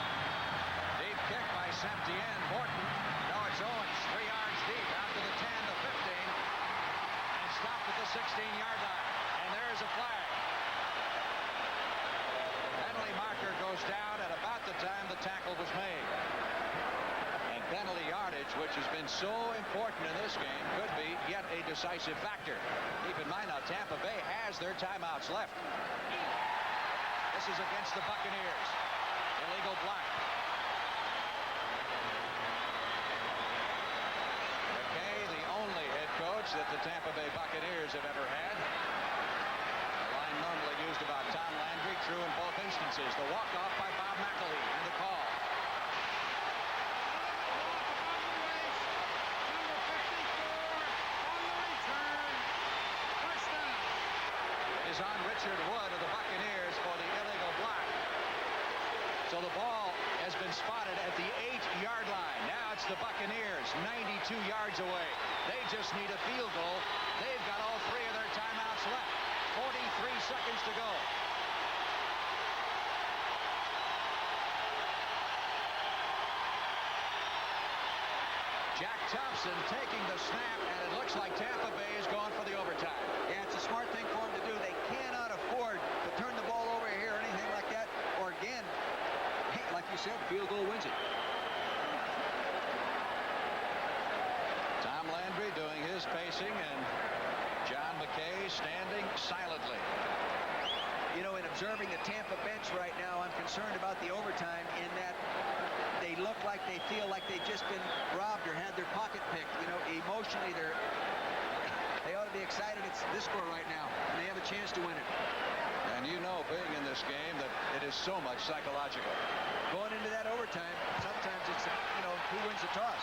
Deep kick by Septien. Morton. No, it's Owens. 3 yards deep out to the 10, the 15, and stopped at the 16-yard line. And there's a flag. Penalty marker goes down at about the time the tackle was made. Penalty yardage, which has been so important in this game, could be yet a decisive factor. Keep in mind now, Tampa Bay has their timeouts left. This is against the Buccaneers. Illegal block. McKay, the only head coach that the Tampa Bay Buccaneers have ever had. The line normally used about Tom Landry, true in both instances. The walk-off by Bob McElhee in the call. On Richard Wood of the Buccaneers for the illegal block. So the ball has been spotted at the 8-yard line. Now it's the Buccaneers 92 yards away. They just need a field goal. They've got all 3 of their timeouts left. 43 seconds to go. Jack Thompson taking the snap, and it looks like Tampa Bay is going for the overtime. Yeah, it's a smart thing for them to do. They cannot afford to turn the ball over here or anything like that. Or again, hey, like you said, field goal wins it. Tom Landry doing his pacing, and John McKay standing silently. In observing the Tampa bench right now, I'm concerned about the overtime in that they look like they feel like they've just been robbed or had their pocket picked. Emotionally, they ought to be excited it's this score right now, and they have a chance to win it. And being in this game, that it is so much psychological. Going into that overtime, sometimes it's, who wins the toss.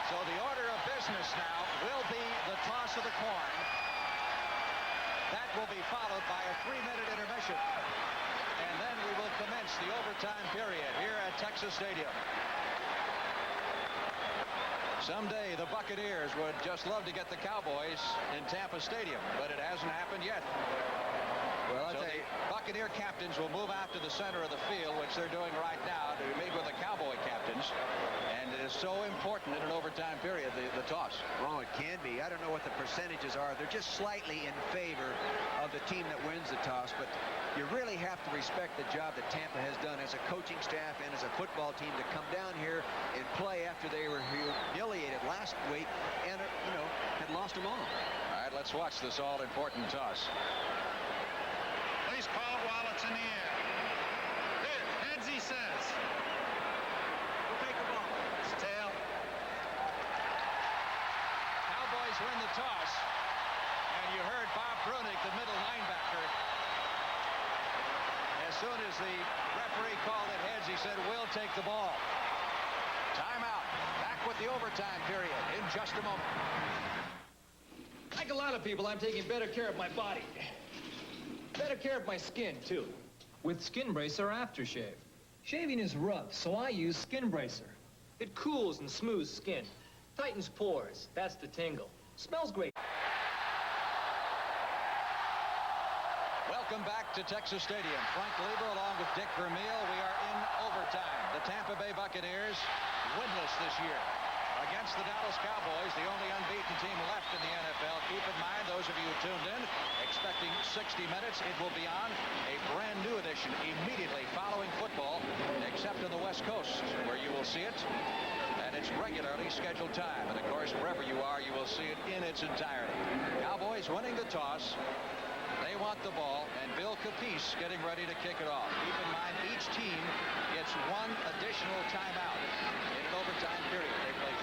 So the order of business business now will be the toss of the coin. That will be followed by a 3-minute intermission. And then we will commence the overtime period here at Texas Stadium. Someday the Buccaneers would just love to get the Cowboys in Tampa Stadium, but it hasn't happened yet. Well, so the Buccaneer captains will move out to the center of the field, which they're doing right now, to meet with the Cowboy captains. And it is so important in an overtime period, the toss. Well, it can be. I don't know what the percentages are. They're just slightly in favor of the team that wins the toss, but you really have to respect the job that Tampa has done as a coaching staff and as a football team to come down here and play after they were humiliated last week and, had lost them all. All right, let's watch this all-important toss. Please call it while it's in the air. Here, heads, he says. We'll take the ball. It's tail. Cowboys win the toss. And you heard Bob Brunick, the middle linebacker. As soon as the referee called it heads, he said, we'll take the ball. Timeout. Back with the overtime period in just a moment. Like a lot of people, I'm taking better care of my body. Better care of my skin, too. With Skin Bracer Aftershave. Shaving is rough, so I use Skin Bracer. It cools and smooths skin. Tightens pores. That's the tingle. Smells great. Welcome back to Texas Stadium. Frank Lieber along with Dick Vermeil. We are in overtime. The Tampa Bay Buccaneers winless this year against the Dallas Cowboys, the only unbeaten team left in the NFL. Keep in mind, those of you who tuned in, expecting 60 minutes, it will be on a brand new edition immediately following football, except on the West Coast, where you will see it at its regularly scheduled time. And of course, wherever you are, you will see it in its entirety. Cowboys winning the toss. They want the ball, and Bill Capece getting ready to kick it off. Keep in mind, each team gets one additional timeout in an overtime period. They play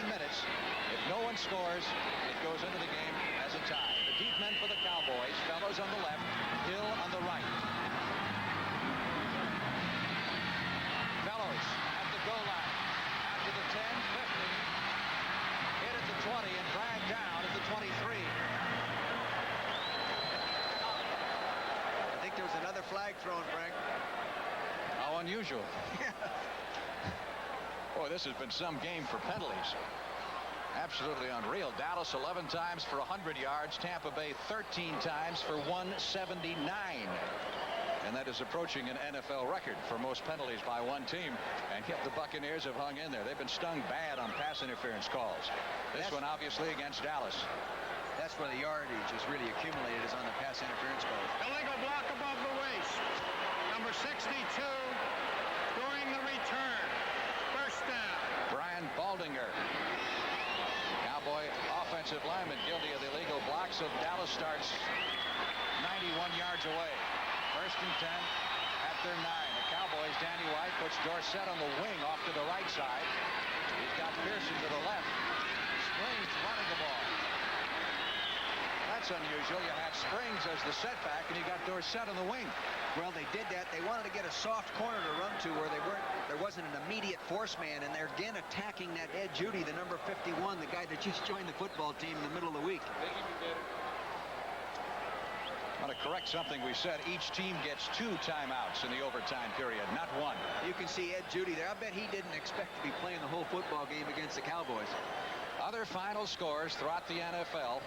15 minutes. If no one scores, it goes into the game as a tie. The deep men for the Cowboys, Fellows on the left, Hill on the right. Fellows at the goal line. After the 10, 15, hit at the 20 and dragged down at the 23. There was another flag thrown, Frank. How unusual. Boy, this has been some game for penalties. Absolutely unreal. Dallas 11 times for 100 yards. Tampa Bay 13 times for 179. And that is approaching an NFL record for most penalties by one team. And yet the Buccaneers have hung in there. They've been stung bad on pass interference calls. This one obviously against Dallas. That's where the yardage is really accumulated, is on the pass interference calls. Illegal block above the waist. Number 62 during the return. First down. Brian Baldinger. Cowboy offensive lineman guilty of the illegal block, so Dallas starts 91 yards away. First and 10 at their 9. The Cowboys, Danny White puts Dorsett on the wing off to the right side. He's got Pearson to the left. Springs running the ball. That's unusual. You had Springs as the setback, and you got Dorsett on the wing. Well, they did that. They wanted to get a soft corner to run to where there wasn't an immediate force man, and they're again attacking that Ed Judy, the number 51, the guy that just joined the football team in the middle of the week. I want to correct something we said. Each team gets 2 timeouts in the overtime period, not 1. You can see Ed Judy there. I bet he didn't expect to be playing the whole football game against the Cowboys. Other final scores throughout the NFL.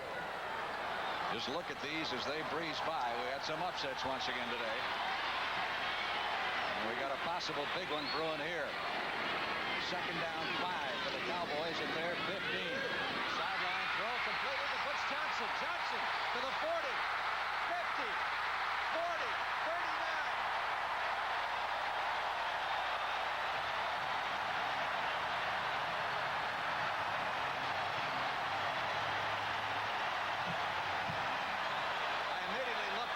Just look at these as they breeze by. We had some upsets once again today. And we got a possible big one brewing here. Second down 5 for the Cowboys at their 15. Sideline throw completed to Butch Johnson. Johnson to the 40, 50, 40, 39.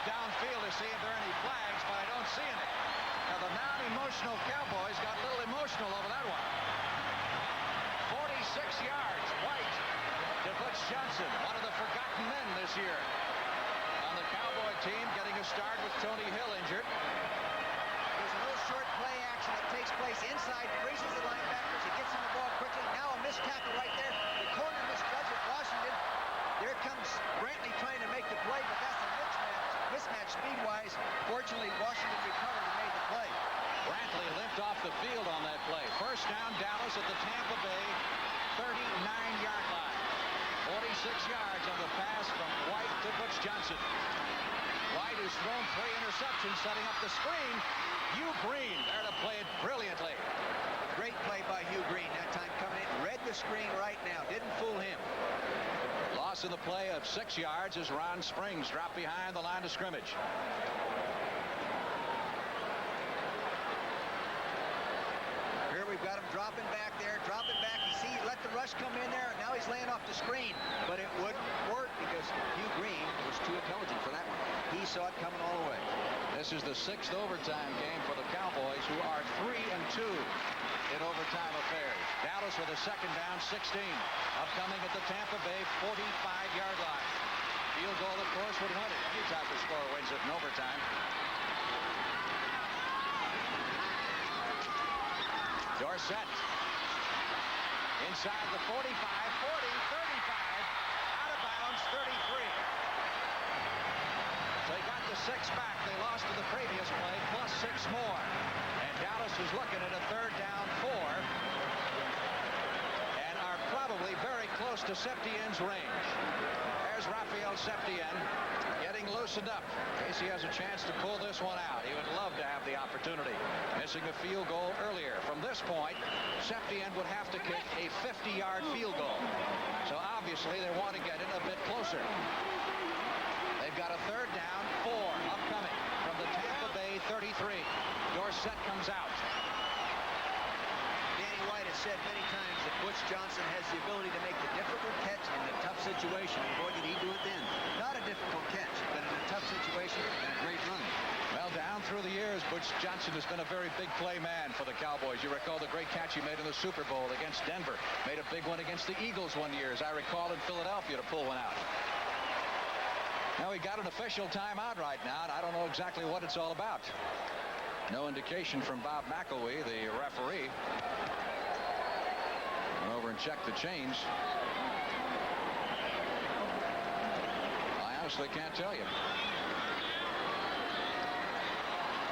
Downfield to see if there are any flags, but I don't see any. Now the non-emotional Cowboys got a little emotional over that one. 46 yards, White to Butch Johnson, one of the forgotten men this year. On the Cowboy team, getting a start with Tony Hill injured. There's a little short play action that takes place inside, freezes the linebackers, he gets on the ball quickly. Now a missed tackle right there. The corner misjudged. comes Brantley trying to make the play, but that's a mismatch speed-wise. Fortunately, Washington recovered and made the play. Brantley limped off the field on that play. First down, Dallas at the Tampa Bay 39-yard line. 46 yards on the pass from White to Butch Johnson. White, who's thrown 3 interceptions, setting up the screen. Hugh Green there to play it brilliantly. Great play by Hugh Green that time, coming in. Read the screen right now. Didn't fool him. Loss in the play of 6 yards as Ron Springs dropped behind the line of scrimmage. Here we've got him dropping back there, dropping back. You see, he let the rush come in there. Now he's laying off the screen, but it wouldn't work because Hugh Green was too intelligent for that one. He saw it coming all the way. This is the 6th overtime game for the Cowboys, who are 3-2 in overtime affairs. Dallas with a second down, 16. Upcoming at the Tampa Bay 45-yard line. Field goal, of course, would win it. Any type of score wins it in overtime. Dorsett. Inside the 45, 40, 35. Out of bounds, 33. They got the 6 back. They lost to the previous play, plus 6 more. And Dallas is looking at a 3rd down, 4. And are probably very close to Septien's range. There's Rafael Septien getting loosened up. In case he has a chance to pull this one out. He would love to have the opportunity. Missing a field goal earlier. From this point, Septien would have to kick a 50-yard field goal. So obviously they want to get it a bit closer. They've got a 3rd down, 4 upcoming from the Tampa Bay 33. Dorsett comes out. Danny White has said many times that Butch Johnson has the ability to make the difficult catch in a tough situation. And boy, did he do it then. Not a difficult catch, but in a tough situation and a great run. Well, down through the years, Butch Johnson has been a very big play man for the Cowboys. You recall the great catch he made in the Super Bowl against Denver. Made a big one against the Eagles one year, as I recall, in Philadelphia to pull one out. Now, he got an official timeout right now, and I don't know exactly what it's all about. No indication from Bob McElwee, the referee. Went over and checked the chains. I honestly can't tell you.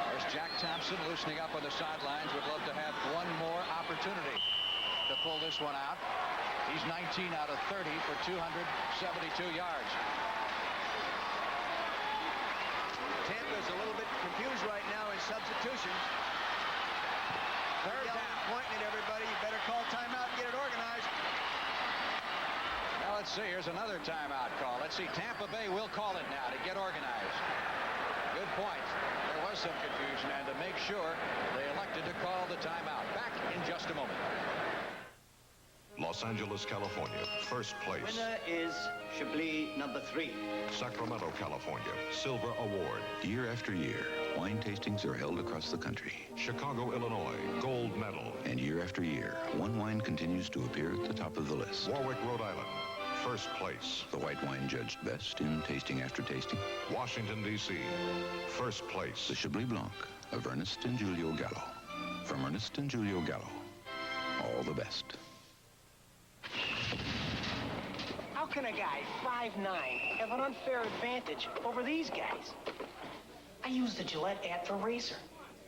There's Jack Thompson loosening up on the sidelines. Would love to have one more opportunity to pull this one out. He's 19 out of 30 for 272 yards. Tampa's a little bit confused right now in substitutions. 3rd down. Pointing at everybody. You better call timeout and get it organized. Now let's see. Here's another timeout call. Let's see. Tampa Bay will call it now to get organized. Good point. There was some confusion, and to make sure, they elected to call the timeout. Back in just a moment. Los Angeles, California, first place. Winner is Chablis number 3. Sacramento, California, silver award. Year after year, wine tastings are held across the country. Chicago, Illinois, gold medal. And year after year, one wine continues to appear at the top of the list. Warwick, Rhode Island, first place. The white wine judged best in tasting after tasting. Washington, D.C., first place. The Chablis Blanc of Ernest and Julio Gallo. From Ernest and Julio Gallo, all the best. How can a guy 5'9" have an unfair advantage over these guys? I use the Gillette Atra razor.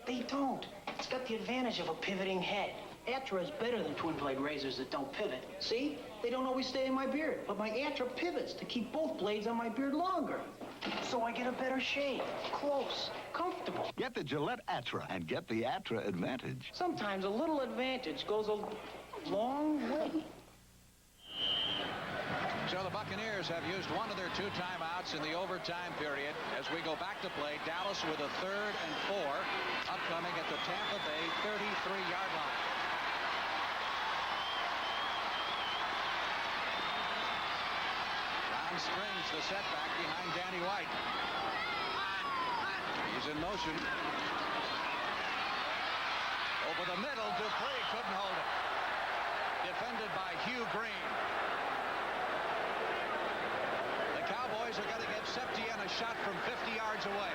They don't. It's got the advantage of a pivoting head. Atra is better than twin blade razors that don't pivot. See? They don't always stay in my beard, but my Atra pivots to keep both blades on my beard longer. So I get a better shave, close, comfortable. Get the Gillette Atra and get the Atra advantage. Sometimes a little advantage goes a long way. So the Buccaneers have used one of their 2 timeouts in the overtime period as we go back to play. Dallas with a 3rd and 4 upcoming at the Tampa Bay 33-yard line. Ron Springs, the setback behind Danny White. He's in motion. Over the middle, Dupree couldn't hold it. Defended by Hugh Green. Cowboys are going to give Septien a shot from 50 yards away.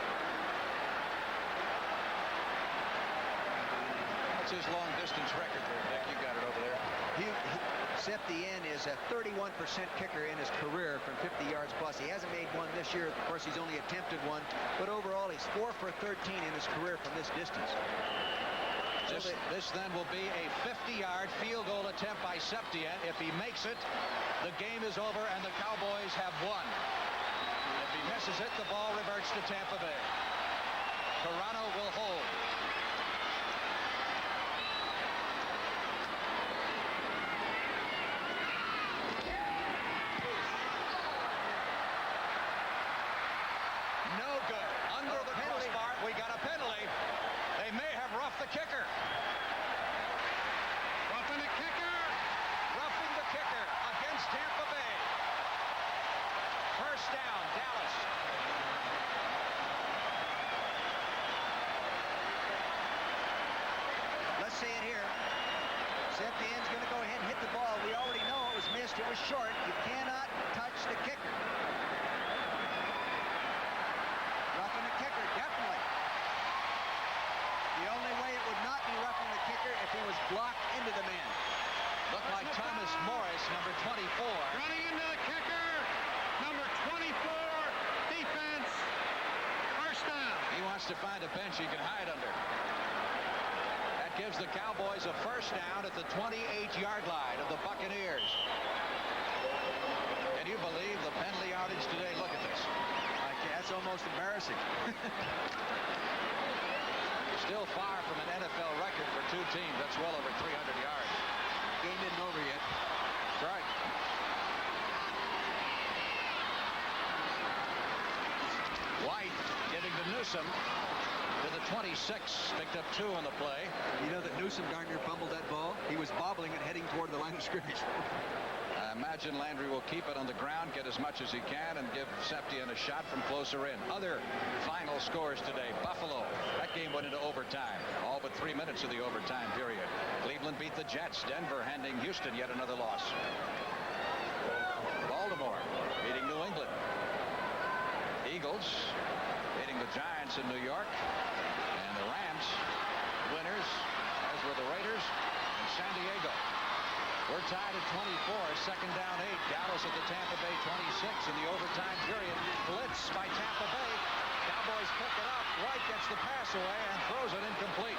That's his long-distance record there, Dick. You got it over there. Septien is a 31% kicker in his career from 50 yards plus. He hasn't made one this year. Of course, he's only attempted one. But overall, he's 4 for 13 in his career from this distance. This then will be a 50-yard field goal attempt by Septien. If he makes it, the game is over and the Cowboys have won. If he misses it, the ball reverts to Tampa Bay. Toronto will hold. No good. Under the crossbar, we got a penalty. They may have roughed the kicker. Roughing the kicker. Roughing the kicker against Tampa Bay. First down, Dallas. Let's see it here. Septien's going to go ahead and hit the ball. We already know it was missed. It was short. You cannot touch the kicker. Roughing the kicker, definitely. The only way it would not be roughing the kicker if he was blocked into the man. Looked like Thomas Morris, number 24. Running into the kicker. Number 24. Defense. First down. He wants to find a bench he can hide under. That gives the Cowboys a first down at the 28-yard line of the Buccaneers. Can you believe the penalty outage today? Look at this. That's almost embarrassing. Still far from an NFL record for two teams. That's well over 300 yards. Game isn't over yet. That's right. White giving to Newsome to the 26. Picked up 2 on the play. You know that Newsome darn near fumbled that ball? He was bobbling and heading toward the line of scrimmage. I imagine Landry will keep it on the ground, get as much as he can, and give Septien a shot from closer in. Other final scores today. Buffalo, that game went into overtime. All but 3 minutes of the overtime period. Cleveland beat the Jets. Denver handing Houston yet another loss. Baltimore beating New England. Eagles beating the Giants in New York. And the Rams, winners, as were the Raiders in San Diego. We're tied at 24, second down 8. Dallas at the Tampa Bay 26 in the overtime period. Blitz by Tampa Bay. Cowboys pick it up. White gets the pass away and throws it incomplete.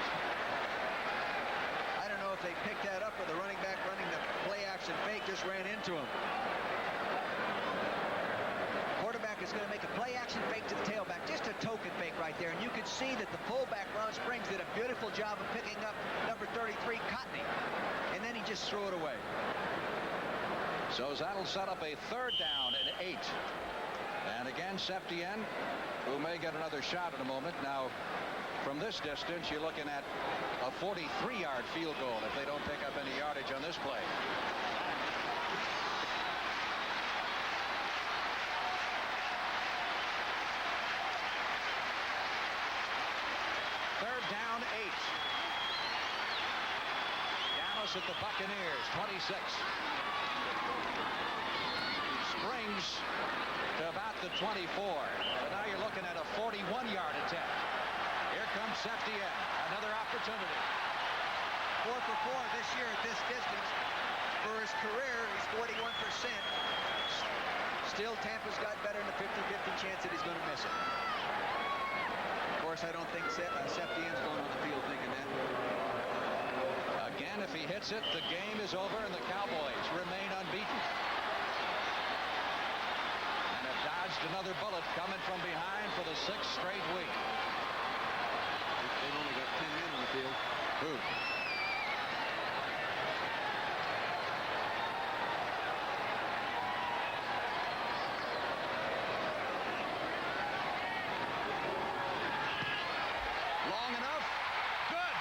I don't know if they picked that up or the running back running the play action fake just ran into him. Quarterback is going to make a play action fake to the tailback. Just a token fake right there. And you could see that the fullback, Ron Springs, did a beautiful job of picking up number 33, Cotney. And then he just threw it away. So that'll set up a third down and 8. And again, Septien, who may get another shot in a moment. Now, from this distance, you're looking at a 43-yard field goal if they don't pick up any yardage on this play. Third down 8. Dallas at the Buccaneers, 26. Springs to about the 24. But now you're looking at a 41-yard attempt. Here comes Septien. Another opportunity. 4 for 4 this year at this distance. For his career, he's 41%. Still, Tampa's got better than a 50-50 chance that he's going to miss it. Of course, I don't think Septien's going on the field thinking that. Again, if he hits it, the game is over and the Cowboys remain unbeaten. And have dodged another bullet coming from behind for the 6th straight week. They've only got 10 men on the field. Who? Long enough. Good.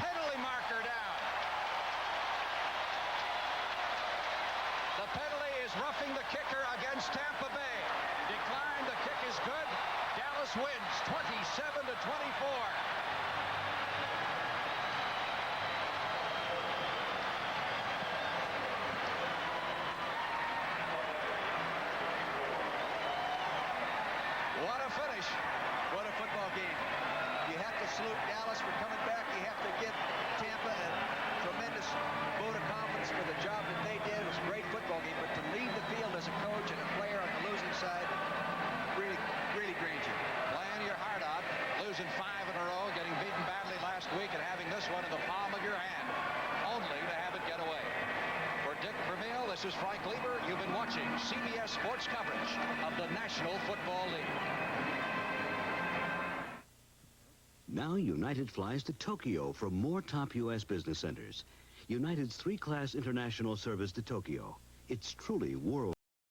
Penalty marker down. The penalty is roughing the kicker against Tampa Bay. Declined. The kick is good. Dallas wins 27-24. What a finish. What a football game. You have to salute Dallas for coming back. You have to give This is Frank Lieber. You've been watching CBS Sports coverage of the National Football League. Now United flies to Tokyo from more top U.S. business centers. United's 3-class international service to Tokyo. It's truly world.